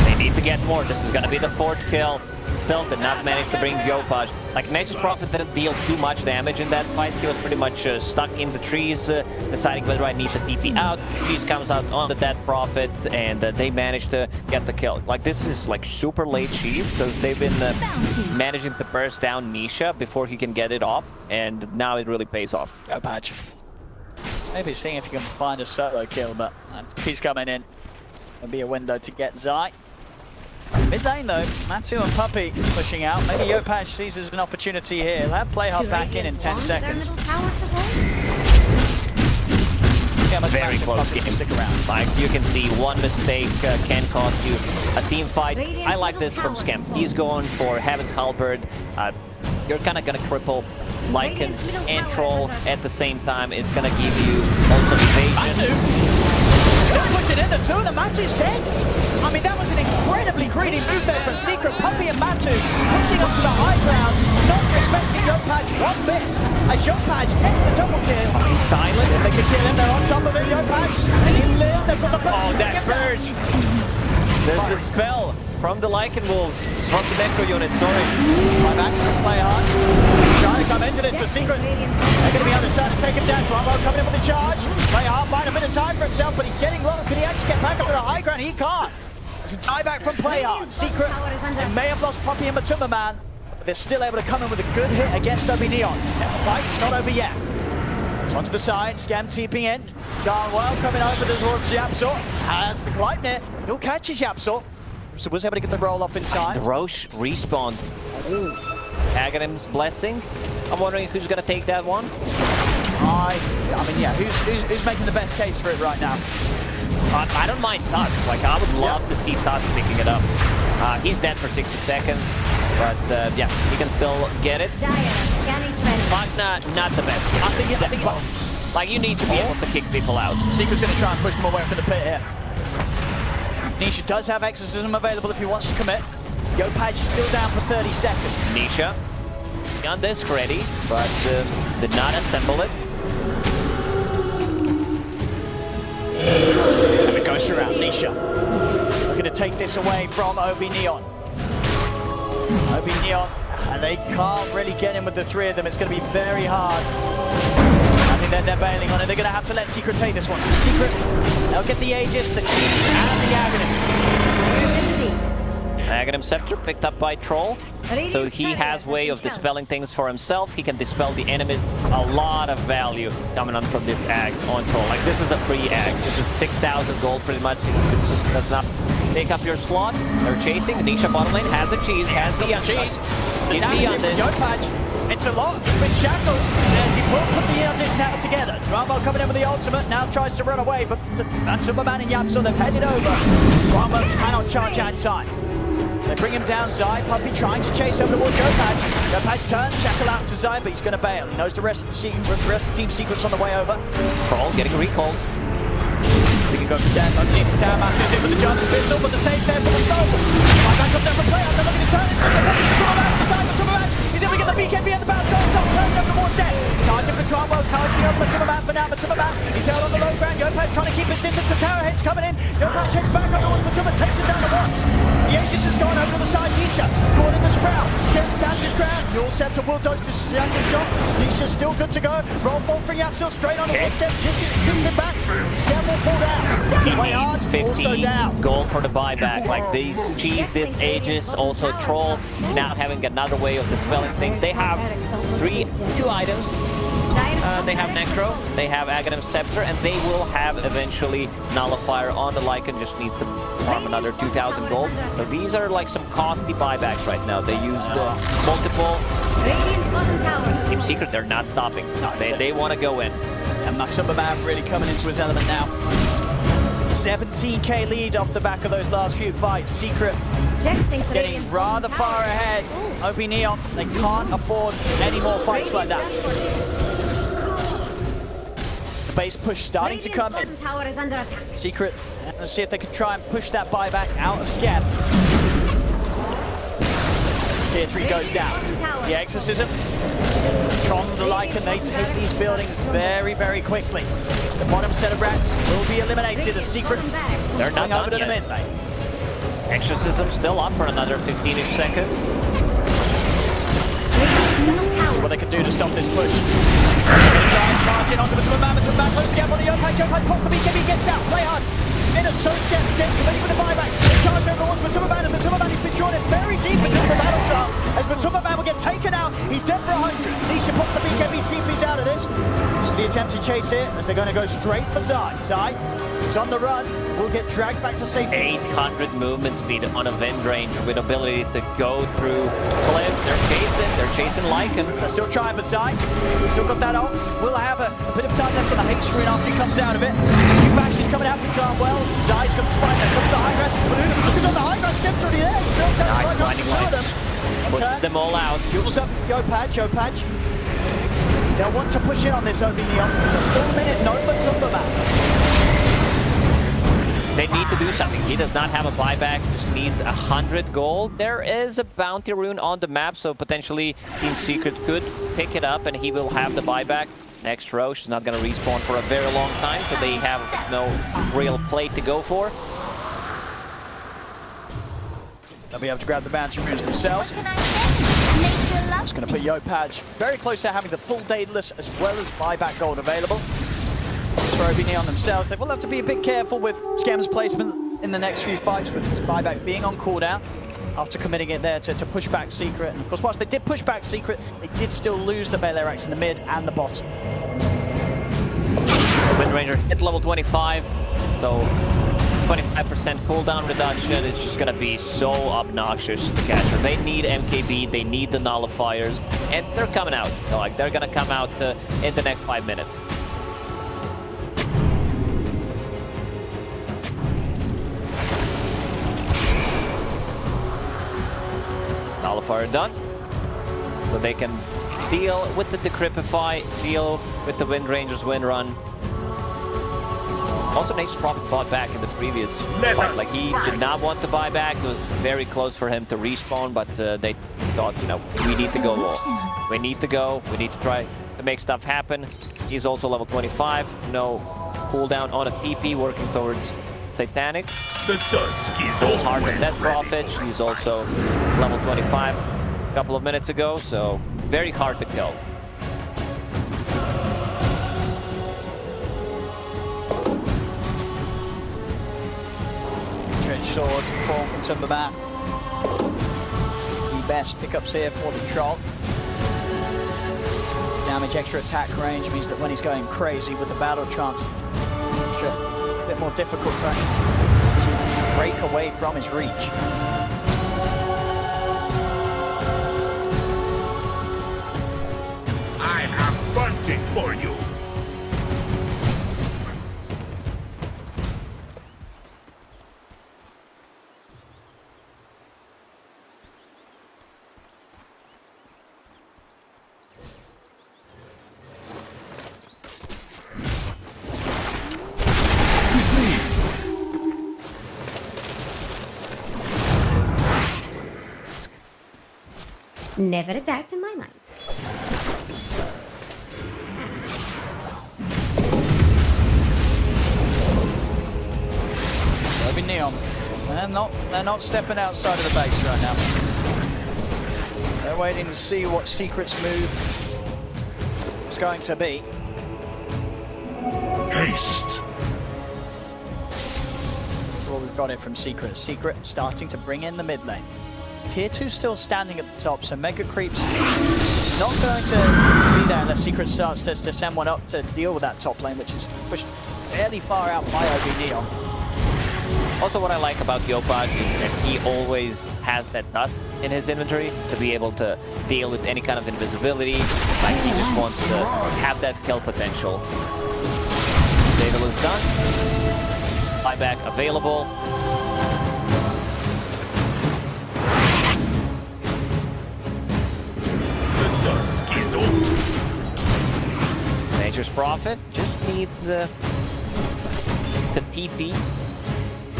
They need to get more. This is going to be the 4th kill. Still did not manage to bring Yopaj. Like, Nature's Prophet didn't deal too much damage in that fight. He was pretty much stuck in the trees, deciding whether I need to TP out. Cheese comes out on the Dead Prophet, and they managed to get the kill. Like, this is like super late Cheese, because they've been managing to burst down Nisha before he can get it off, and now it really pays off. Yopaj. Maybe seeing if you can find a solo kill, but he's coming in. There'll be a window to get Zai. Mid lane though, Matu and Puppy pushing out. Maybe Yopaj sees as an opportunity here. He'll have Play Hard back in 10 seconds. Very close game. Stick around. Like, you can see one mistake can cost you a team fight. I like this from Skem. He's going for Heaven's Halberd. You're kind of going to cripple Lycan and Troll at the same time. It's going to give you also evasion. Still pushing in, the two of them. Matu's dead. I mean, that was an incredibly greedy move there from Secret. Puppy and Matu pushing up to the high ground, not respecting Yopaj one bit. As Yopaj gets the double kill. He's silent. If they can kill him, they're on top of it. Yopaj, he lives. They've got the Oh, that Purge. There's the spell from the Lycan Wolves, from the Necro unit, sorry. My back to Play Hard. Trying to come into this for Secret. They're going to be able to try to take him down. Bravo coming in with a charge. Play Hard find a bit of time for himself, but he's getting low. Can he actually get back up to the high ground? He can't. It's a tie back from Play Hard. Secret, they may have lost Puppy and Matuma Man, but they're still able to come in with a good hit against OB.NEON. The fight's not over yet. It's onto the side, Scam TPing in. Jarwell coming over towards Yapsor. Has the Gleipnir. He'll catch his Yapsor. So was able to get the roll up in time. The Roche respawned. Aghanim's Blessing. I'm wondering who's going to take that one. I mean, yeah, who's making the best case for it right now? I don't mind Tusk. Like, I would love to see Tusk picking it up. He's dead for 60 seconds, but yeah, he can still get it. Magna, not the best. I think like, you need to be able to kick people out. Secret's going to try and push them away from the pit here. Nisha does have Exorcism available if he wants to commit. Yopaj is still down for 30 seconds. Nisha on disc ready, but did not assemble it. And it goes around. Nisha looking to take this away from OB.NEON. OB.NEON, and they can't really get in with the three of them. It's going to be very hard. I think they're bailing on it. They're going to have to let Secret take this one. So Secret, they'll get the Aegis, the Cheese, and the Aghanim. Aghanim Scepter picked up by Troll. So he has way of dispelling things for himself. He can dispel the enemies. A lot of value coming on from this axe on troll. Like, this is a free axe. This is 6,000 gold pretty much. Does not take up your slot. They're chasing. Nisha bottom lane has a cheese, has the cheese. Get me on this. It's a lot. He's been shackled. As he put the Eon now together. Rambo coming in with the ultimate. Now tries to run away, but Superman and Yapso, they've headed over. Rambo cannot charge out time. They bring him down, Zai. Puppy trying to chase over towards Jopaj. Jopaj turns, shackle out to Zai, but he's going to bail. He knows the rest of the team sequence on the way over. Troll getting recalled. We can go for Dan. Dan matches in with the jump pistol, but the save there for the stone. Back comes down for play. They're looking to turn it. Superman. He's going to get the BKB at the bounce. Turning up towards dead. Charging for Trumbo, charging up for Superman for now. But Superman, he's held on the low ground. Jopaj trying to keep his distance. The tower hits coming in. Jopaj hits back on the wall, but Superman takes him down the watch. The Aegis has gone over to the side. Nisha caught in the sprout. Shem stands his ground. You'll set to bulldoze the second shot. Nisha's still good to go. Roll ball for Yapsil straight on the footstep. Kicks him back. Shem will fall down. He needs 50 gold for the buyback. Like, these cheese, this Aegis, also Troll, now having another way of dispelling things. They have two items. They have Necro, they have Aghanim Scepter, and they will have eventually Nullifier on the Lycan. Just needs to farm another 2,000 gold. So these are like some costly buybacks right now. They used multiple. Team Secret, they're not stopping. They want to go in. And Maximum really coming into his element now. 17k lead off the back of those last few fights. Secret getting rather far ahead. OB.NEON, they can't afford any more fights like that. The base push starting to come in. Secret, let's see if they can try and push that buyback out of Scab. Tier 3 goes down. The Exorcism. Tron, the Lycan, they take these buildings very, very quickly. The bottom set of rats will be eliminated. The Secret, they're not over to done the yet. mid lane. Exorcism still up for another 15-ish seconds. What they can do to stop this push. Charging onto the Mammoth and back. Let's get on the Yopaj. Yopaj pops the BKB, gets out. Play hard. In and so gets ready for the buyback. They charge everyone for Superman, and Superman has been drawn in very deep into the battle chart. And Superman will get taken out. He's dead for 100. Nisha pops the BKB, TP's out of this. This is the attempt to chase here as they're going to go straight for Zai. Zai is on the run. Will get dragged back to safety. 800 movement speed on a Wind Ranger with ability to go through cliffs. They're chasing Lycan. They're still trying for Zai. Still got that ult. Will have a bit of time left for the hate screen after he comes out of it. Two bashes coming out from John well. Zai's got the spine there. Comes the high ground. But who's on the high ground? Steps through there. Still down right on two of them. Pushes them all out. Fuels up Yopaj. They'll want to push in on this OB.NEON. It's a full minute, no but Superman. They need to do something. He does not have a buyback, just needs 100 gold. There is a bounty rune on the map, so potentially Team Secret could pick it up and he will have the buyback. Next Roche is not going to respawn for a very long time, so they have no real play to go for. They'll be able to grab the bounty runes themselves. Just going to put Yopaj very close to having the full Daedalus as well as buyback gold available. For OB.NEON themselves, they will have to be a bit careful with Scam's placement in the next few fights, with this buyback being on cooldown after committing it there to push back Secret. And of course, whilst they did push back Secret, they did still lose the melee racks in the mid and the bottom. Wind Ranger hit level 25, so 25% cooldown reduction. It's just gonna be so obnoxious to catch her. They need MKB, they need the nullifiers, and they're coming out. Like, they're gonna come out in the next 5 minutes. Nullifier done, so they can deal with the Decrypify, deal with the Wind Ranger's Wind Run. Also, Nate's Prophet bought back in the previous fight. Like, he did not want to buy back. It was very close for him to respawn, but they thought, you know, we need to go all. We need to go. We need to try to make stuff happen. He's also level 25. No cooldown on a TP, working towards Satanic. The dusk is Full Heart of always Death ready. Prophet. She's also level 25 a couple of minutes ago, so very hard to kill. Sword, form from Timberman. the best pickups here for the Troll. Damage, extra attack range means that when he's going crazy with the battle chances, it's a bit more difficult to actually break away from his reach. I have bunting for you. Never a doubt in my mind. OB.NEON. They're not stepping outside of the base right now. They're waiting to see what Secret's move is going to be. Haste. Well, we've got it from Secret. Secret starting to bring in the mid lane. Tier 2 still standing at the top, so Mega Creep's not going to be there unless Secret starts to send one up to deal with that top lane, which is pushed fairly far out by OB.NEON. Also, what I like about Yopaj is that he always has that dust in his inventory to be able to deal with any kind of invisibility. Like, he just wants to have that kill potential. David is done. Buyback available. Nature's Prophet just needs to TP,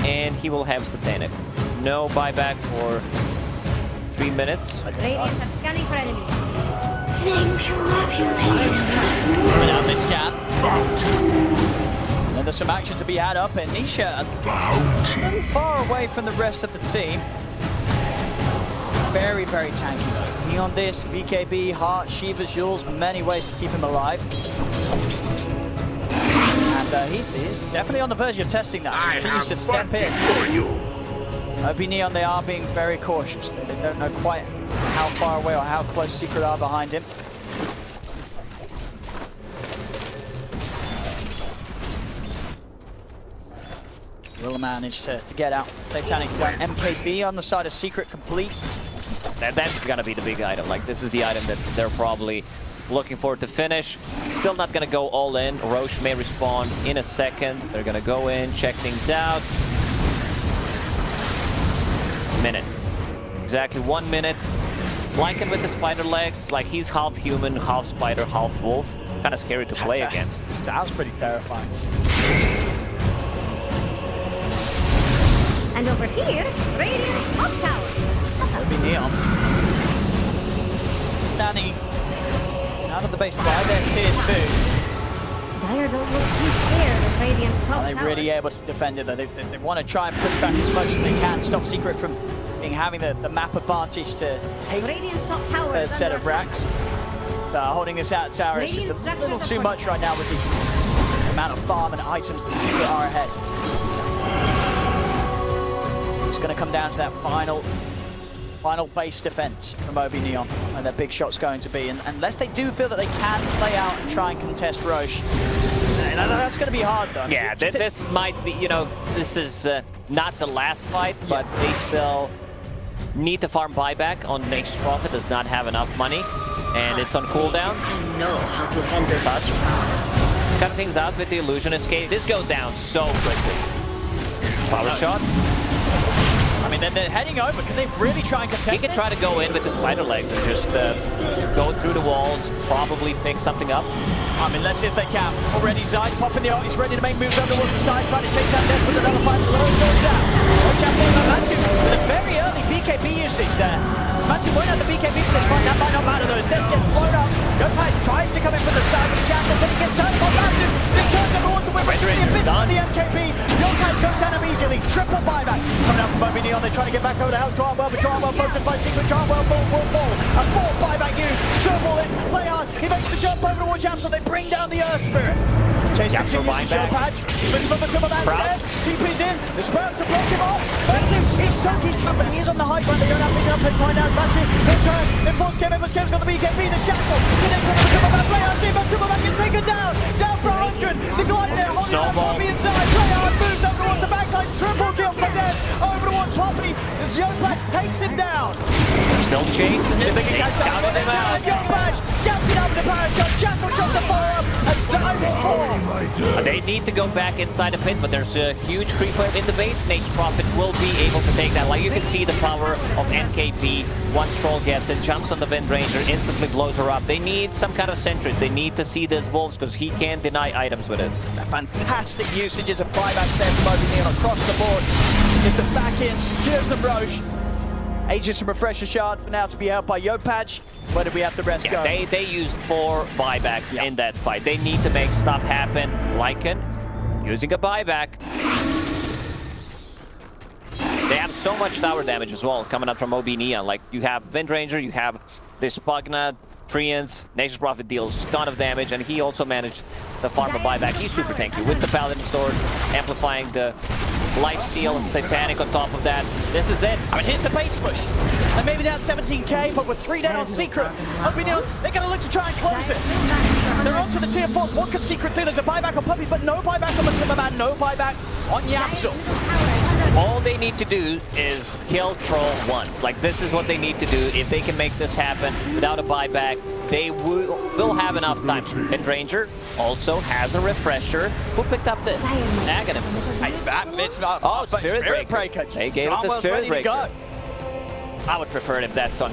and he will have Satanic. No buyback for 3 minutes. Radiant are scanning for enemies. Coming out this scan. And there's some action to be had up, and Nisha a little far away from the rest of the team. Very, very tanky though. Neon Disc, BKB, Heart, Shiva's Jules, many ways to keep him alive. And he's definitely on the verge of testing that. He continues to step in. OB.NEON, they are being very cautious. They don't know quite how far away or how close Secret are behind him. Will manage to get out. Satanic MKB on the side of Secret complete. That's gonna be the big item. Like, this is the item that they're probably looking for to finish. Still not gonna go all in. Roche may respawn in a second. They're gonna go in, check things out. Minute. Exactly 1 minute. Lycan with the spider legs. Like, he's half human, half spider, half wolf. Kind of scary to play against. This sounds pretty terrifying. And over here, Radiant's top tower. OB.NEON. Standing out of the base by their tier 2. Dire don't look too scared of Radiant's top Are they tower. really able to defend it though? They want to try and push back as much as they can, stop Secret from having the map advantage to take Radiant's top tower a is set under of racks. So holding this out tower is just a little too much right now with the amount of farm and items that Secret are ahead. It's going to come down to that final base defense from OB.NEON, where their big shot's going to be. And unless they do feel that they can play out and try and contest Roche, that's going to be hard though. Yeah, this might be, you know, this is not the last fight, but they still need to farm buyback on Nature's Prophet. Does not have enough money, and it's on cooldown. I know how to handle Touch. Cut things out with the illusion escape. This goes down so quickly. Power shot. I mean, they're heading over. Can they really try and contest He can try to go in with the spider legs and just go through the walls, probably pick something up. I mean, let's see if they can. Already Zay's popping the ult. He's ready to make moves over towards the side, trying to take that death with another fight. The Rose goes down. Watch out for Mantu with a very early BKB usage there. Mantu won't have the BKB for this fight. That might not matter though. His death gets blown up. Gopaz tries to come in from the side with a chance, but he gets turned on Mantu. This turns everyone to win. The abyss of the MKB. Gopaz goes down immediately. Triple buyback. Coming out from OB.NEON. They're trying to get back over to help Charwell, but Charwell focused by Secret. Charwell will fall. A fourth buyback used. Snowball in. Play hard. He makes the jump over towards Jamson. They bring down the Earth Spirit. Chase Capture continues to show buyback. patch. He's looking for the triple back Sprout. there. TP's in. The Sprout to block him off. Massive. He's stuck. He's trapped, but he is on the high ground. They don't have to get up and find out. Massive. He'll try it. Enforce Kevin. But Kevin's got the BKB. The shackle. The next one of the triple back. Playhard. See but triple back is taken down. Down for Hardgood. The glide there. Holding on Snowball. Poppy inside. Playhard moves over towards the backside. Triple kill for Dead. Over towards Poppy. As Yopatch takes him down. Still chasing him. They Counted him out. Yopatch gets it up the parachute. Shackle just to follow up. And Zai will fall. They need to go back inside the pit, but there's a huge creep wave in the base. Nature Prophet will be able to take that. Like you can see the power of NKP. Once Troll gets it, jumps on the Wind Ranger, instantly blows her up. They need some kind of sentry. They need to see this Wolves because he can't deny items with it. Fantastic usages of buybacks there from OB.NEON across the board. Just the back end secures the Roche. Aegis and Refresher Shard for now to be held by Yopatch. Where do we have the rest go? They used 4 buybacks in that fight. They need to make stuff happen. Lycan using a buyback. They have so much tower damage as well coming up from OB.NEON. Like you have Wind Ranger, you have this Pugna, Treants, Nature's Prophet deals a ton of damage, and he also managed to farm a buyback. He's super tanky with the Paladin Sword, amplifying the lifesteal and Satanic on top of that. This is it. I mean, here's the base push. They may be down 17k, but with 3 down on Secret, OB.NEON, they're going to look to try and close it. They're on to the tier 4s. What can Secret do? There's a buyback on Puppy, but no buyback on the Timberman, no buyback on Yapsul. All they need to do is kill Troll once. Like, this is what they need to do. If they can make this happen without a buyback, they will have enough time. And Ranger also has a refresher. Who picked up the Aghanim? Oh, Spirit Breaker. They gave it the Spirit Breaker. Go. I would prefer if that's on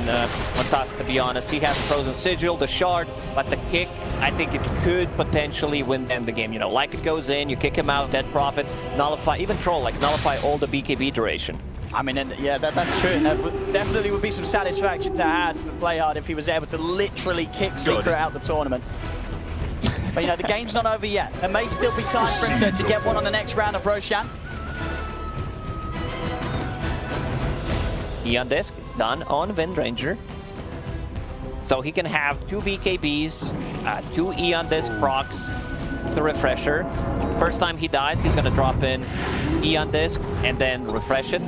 Tusk, to be honest. He has the Frozen Sigil, the Shard, but the kick, I think it could potentially win them the game. You know, like it goes in, you kick him out, Dead Prophet, nullify, even Troll, like nullify all the BKB duration. I mean, and yeah, that's true. There definitely would be some satisfaction to have for Playhard if he was able to literally kick Secret out the tournament. But you know, the game's not over yet. There may still be time for him to get one on the next round of Roshan. Eon Disc done on Wind Ranger. So he can have 2 BKBs, 2 Eon Disc procs, the refresher. First time he dies, he's gonna drop in Eon Disc and then refresh it.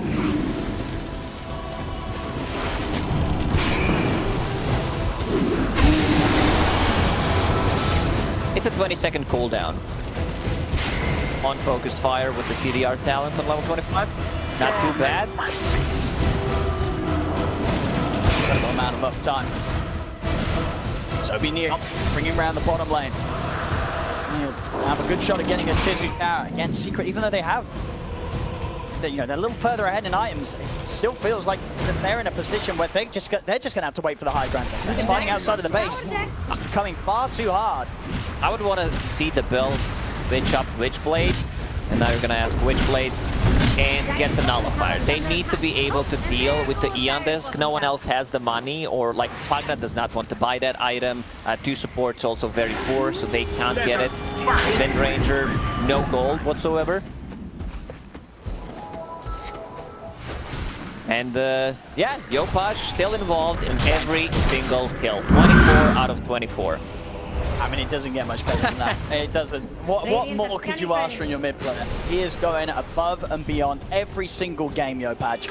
It's a 20-second cooldown on Focus Fire with the CDR talent on level 25. Not too bad. Incredible amount of buff time. So OB.NEON bringing around the bottom lane. Have a good shot at getting a Tizu now against Secret, even though they have, you know, they're a little further ahead in items. It still feels like they're in a position where they're just going to have to wait for the high ground. They're fighting outside of the base. It's becoming far too hard. I would want to see the builds Witch up Witchblade, and now you're gonna ask Witchblade and get the Nullifier. They need to be able to deal with the Eon Disc. No one else has the money, or like Pagna does not want to buy that item. 2 support's also very poor, so they can't get it. Wind Ranger, no gold whatsoever. And yeah, Yopatch still involved in every single kill. 24 out of 24. I mean, it doesn't get much better than that. It doesn't. What more could you ask from your mid player? He is going above and beyond every single game, Yopatch.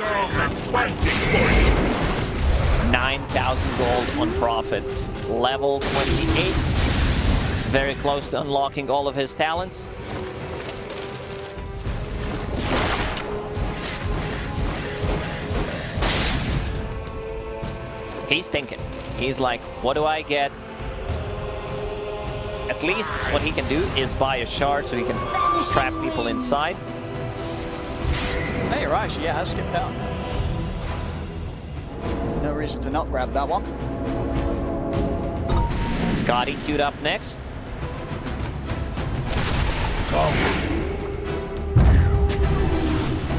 9,000 gold on Prophet. Level 28. Very close to unlocking all of his talents. He's thinking. He's like, what do I get? At least what he can do is buy a shard so he can trap people inside. Hey, right, yeah, has skipped out. No reason to not grab that one. Scotty queued up next.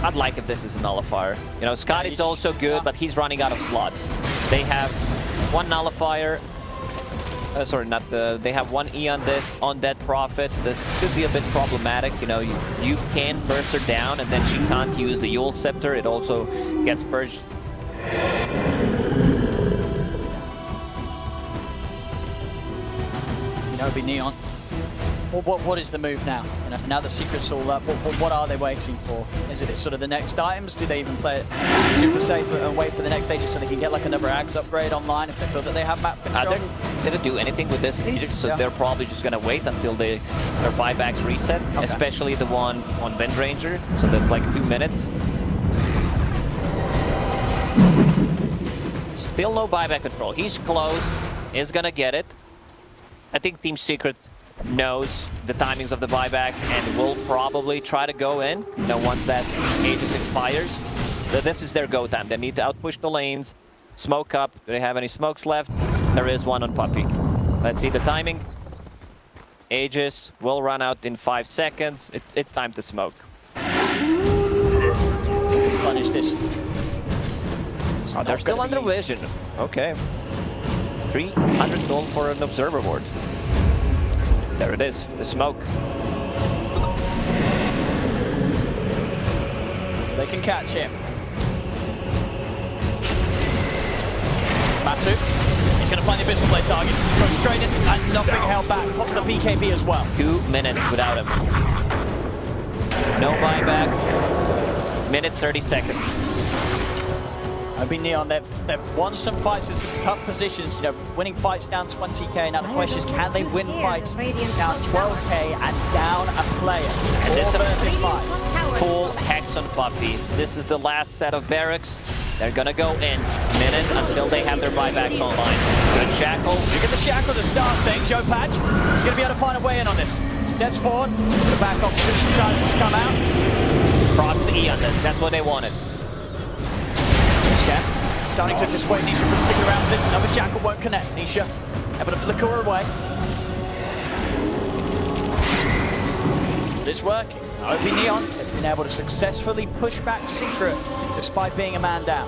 I'd like if this is a nullifier. You know, Scotty's also good, but he's running out of slots. They have 1 nullifier. Sorry, not the. They have 1 Eon Disc on Dead Prophet. That could be a bit problematic. You know, you can burst her down, and then she can't use the Yule Scepter. It also gets purged. OB.NEON What is the move now? You know, now the secret's all up, what are they waiting for? Is it sort of the next items? Do they even play it super safe and wait for the next stages so they can get like another Axe upgrade online if they feel that they have map control? They didn't do anything with this stage, so they're probably just gonna wait until their buybacks reset, especially the one on Wind Ranger, so that's like 2 minutes. Still no buyback control. He's close, is gonna get it. I think Team Secret knows the timings of the buybacks and will probably try to go in, you know, once that Aegis expires. So this is their go time. They need to outpush the lanes, smoke up. Do they have any smokes left? There is one on Puppy. Let's see the timing. Aegis will run out in 5 seconds. It's time to smoke. Punish this. Oh, they're still under vision. Okay. 300 gold for an observer board. There it is, the smoke. They can catch him. Matsu. He's going to find the Abyssal Blade target. Goes straight in and not being held back. Pops the BKB as well. 2 minutes without him. No buybacks. Minute 30 seconds. OB.NEON, they've won some fights in some tough positions, you know, winning fights down 20k. Now the question is, can they win fights down 12k and down a player? And it's a 5. full hex on Puppy. This is the last set of barracks. They're gonna go in minute until they have their buybacks online. Good shackle. You get the shackle to start things. Joe Patch is going to be able to find a way in on this. Steps forward, the back opposition decides to come out. Props to E on this. That's what they wanted. Starting to just wait. Nisha from sticking around with this. Another shackle won't connect. Nisha able to flicker her away. It's working. OB.NEON has been able to successfully push back Secret despite being a man down.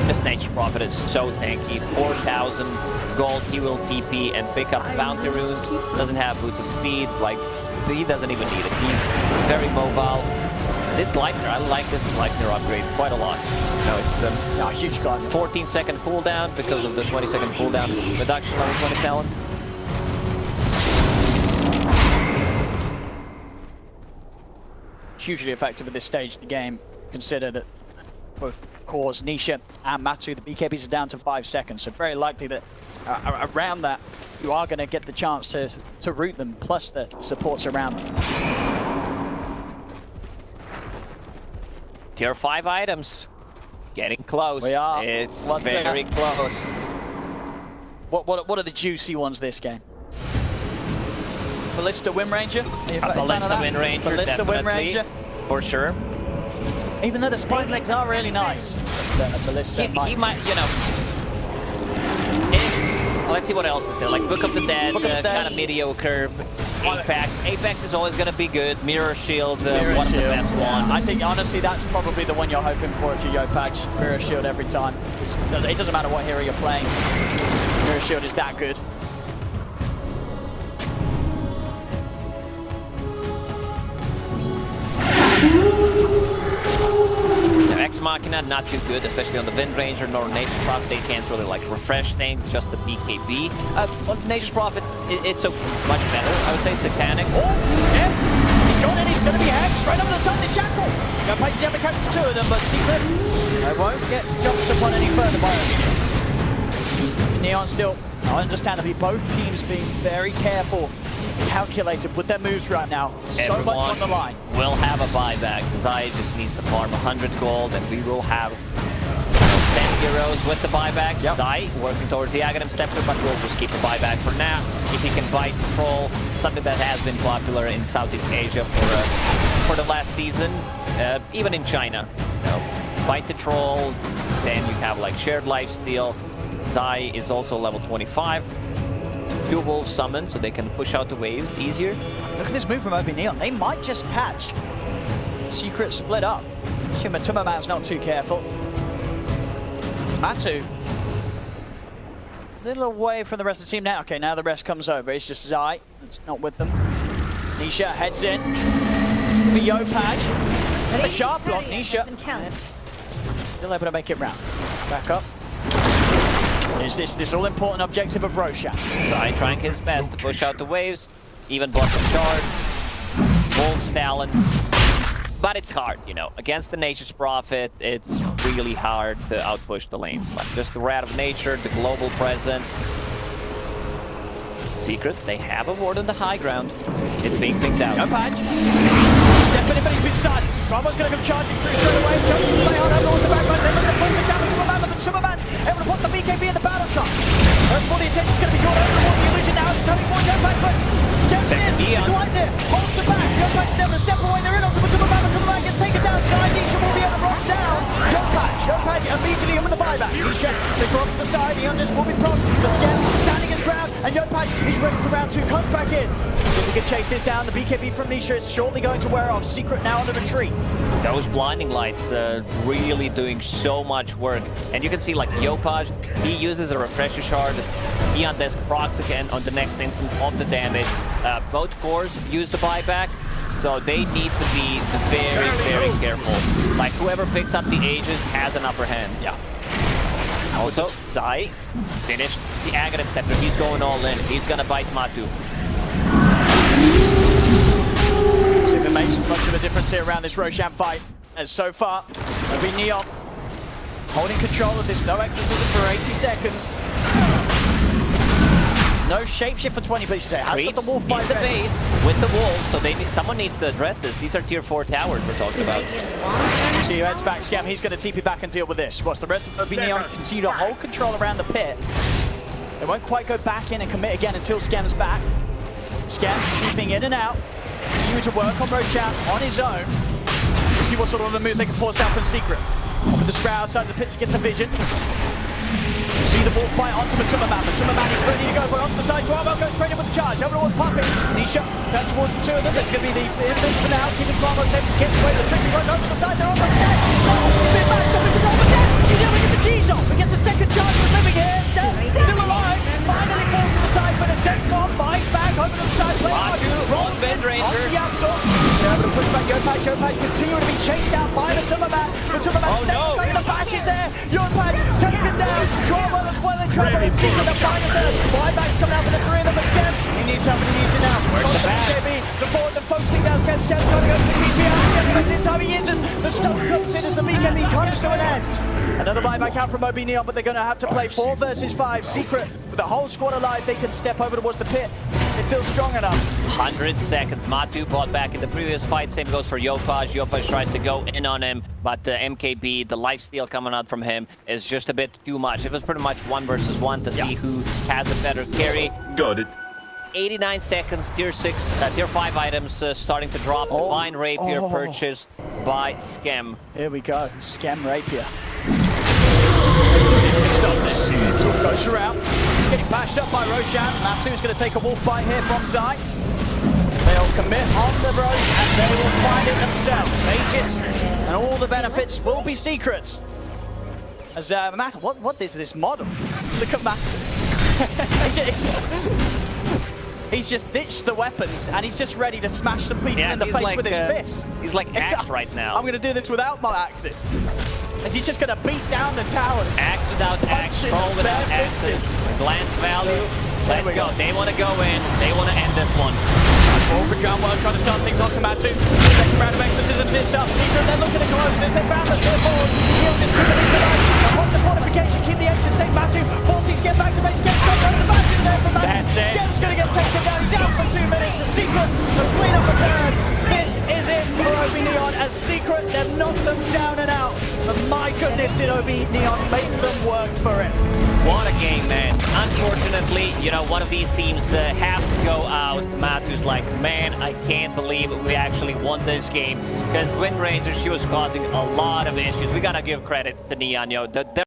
This Nature Prophet is so tanky. 4,000 gold. He will TP and pick up bounty runes. Doesn't have boots of speed. Like, he doesn't even need it. He's very mobile. This Gleipnir, I like this Gleipnir upgrade quite a lot. No, it's a huge Gleipnir. 14-second cooldown because of the 20-second cooldown reduction level 20 talent. Hugely effective at this stage of the game. Consider that both Cores, Nisha and Matsu, the BKBs are down to 5 seconds. So very likely that around that, you are going to get the chance to root them, plus the supports around them. Tier 5 items. Getting close. We are. It's very close. What are the juicy ones this game? Ballista Wind Ranger? Ballista Wind Ranger, Ballista Wind Ranger? For sure. Even though the spike legs are really nice. Ballista he might, you know... let's see what else is there. Like Book of the Dead, kind of mediocre. Apex is always going to be good. Mirror Shield, one of the best ones. I think honestly that's probably the one you're hoping for if you're Yopatch. Mirror Shield every time. It doesn't matter what hero you're playing. Mirror Shield is that good. Ex Machina, not too good, especially on the Wind Ranger nor Nature's Prophet. They can't really like refresh things, just the BKB. On Nature's Prophet, it's so much better. I would say Satanic. Oh, yeah. He's gone in, he's going to be hacked right up the top of the shackle. Yopatch is able to catch the 2 of them, but Secret, they won't get jumped upon any further by Neon still, understandably, both teams being very careful, calculated with their moves right now. So much on the line. Will have a buyback. Zai just needs to farm 100 gold, and we will have 10 heroes with the buybacks. Yep. Zai working towards the Aghanim Scepter, but we'll just keep the buyback for now. If he can bite Troll, something that has been popular in Southeast Asia for the last season, even in China. You know, bite the Troll, then you have like shared lifesteal. Zai is also level 25. 2 wolves summon, so they can push out the waves easier. Look at this move from OB.NEON. They might just catch Secret split up. Tumama's not too careful. Matsu. A little away from the rest of the team now. Okay, now the rest comes over. It's just Zai that's not with them. Nisha heads in. For Yopatch. A sharp block, Nisha. Still able to make it round. Back up. Is this all-important objective of Roshan? Zai trying his best to push out the waves. even bottom shard, Wolf's Talon. But it's hard, you know. Against the Nature's Prophet, it's really hard to outpush the lanes. Like just the Wrath of Nature, the global presence. Secret, they have a ward on the high ground. It's being picked out. No patch. Stepping in, but he's been silenced. Bravo's going to come charging through straight away. Jumps to play on over the backline. They're looking to push it down to Superman, but Superman's able to put the BKB in the battle shot. All the attention's going to be drawn over towards the illusion now. It's turning more down back, but steps in. Glide there. Holds the back. No patch is able to step away. They're in onto Superman, but Superman gets taken down. Side Nisha will be able to rock down. No patch immediately in with the buyback. Nisha, they go off to the side. Eon just will be prompt. The Scans standing his ground, and Yopaj, he's ready for round 2. Comes back in. If we can chase this down, the BKB from Nisha is shortly going to wear off. Secret now on the retreat. Those blinding lights really doing so much work. And you can see like Yopaj, he uses a refresher shard. Eon does procs again on the next instant of the damage. Both cores use the buyback. So they need to be very, very careful. Like whoever picks up the Aegis has an upper hand. Yeah. Also, Zai finished the Aghanim Scepter. He's going all in. He's gonna bite Matu. See if it makes much of a difference here around this Roshan fight. And so far, OB.NEON holding control of this. No exorcism for 80 seconds. No shapeshift for 20, but you say, has got the wolf by the base with the wolves, so someone needs to address this. These are tier 4 towers we're talking about. You see, heads back, Scam, he's going to TP back and deal with this. Whilst the rest of OB.NEON continue to hold control around the pit. They won't quite go back in and commit again until Scam's back. Scam's TPing in and out. Continue to work on Roshan on his own. To see what sort of move they can force out from Secret. Open the sprout outside of the pit to get the vision. See the wolf bite onto Matumaman. Matumaman is ready to go, but onto the side. Bravo goes straight in with the charge. Over towards Puppy. Nisha turns towards the 2 of them. There's going to be the invitation for now. Keeping Bravo safe to get away. The tricky goes over the side. They're on the deck. Spin back, stopping the Bravo dead. He's able to get the G's off. He gets a second charge for living here. Still alive. Finally falls to the side, but his deck's gone. Bites back over to the side. On Bend Ranger. On the absorb. They're able to push back Yopaj. Yopaj continuing to be chased out by Matumaman. Matumaman steps the back in there. Yopaj taken down. Bravo as well in trouble. It's Secret the final there. Buybacks coming out for the 3 of them, but Scam, he needs help and he needs it now. Where's the back? The forward and focusing down Scam. Scam's trying to go for the TPR. But this time he isn't. The stone comes in as the BKB comes to an end. Another buyback out from OB.NEON, but they're going to have to play 4 versus 5. Secret, with the whole squad alive, they can step over towards the pit. They feel strong enough. 100 seconds. Matu bought back in the previous fight. Same goes for Yopaj. Yopaj tries to go in on him, but the MKB, the lifesteal coming out from him is just a bit too much. It was pretty much 1 versus 1 to see who has a better carry. Got it. 89 seconds, tier 5 items starting to drop. Divine Rapier purchased by Scam. Here we go, Scam Rapier. Goes around, getting bashed up by Roshan. Matu's going to take a wolf bite here from Zai. They'll commit on the road and they will find it themselves. Aegis and all the benefits will be secrets. As Matt, what is this model? Look at Matt. He's just ditched the weapons and he's just ready to smash some people in the face with his fists. He's like Axe right now. I'm going to do this without my axes. As he's just going to beat down the tower. Axe without axe, troll without axes. Glance value. Let's go. They want to go in. They want to end this one. Ball for John World trying to start things off to Matu. Second round of exorcisms itself. Secret, they're looking to close this. They found the tier 4. He'll just put it tonight. What's the fortification? Keep the extra safe. Matu forcing to get back to base. Gets stuck over the back in there from Matu. That's it. Gem's going to get taken down. He's down for 2 minutes. The Secret, the clean-up return. This is it for OB.NEON. As Secret, they've knocked them down and out. But my goodness, did OB.NEON make them work for it. What a game, man. Unfortunately, you know, one of these teams have to go out. Matu's like, man, I can't believe we actually won this game. Because Wind Ranger, she was causing a lot of issues. We gotta give credit to Neon, yo.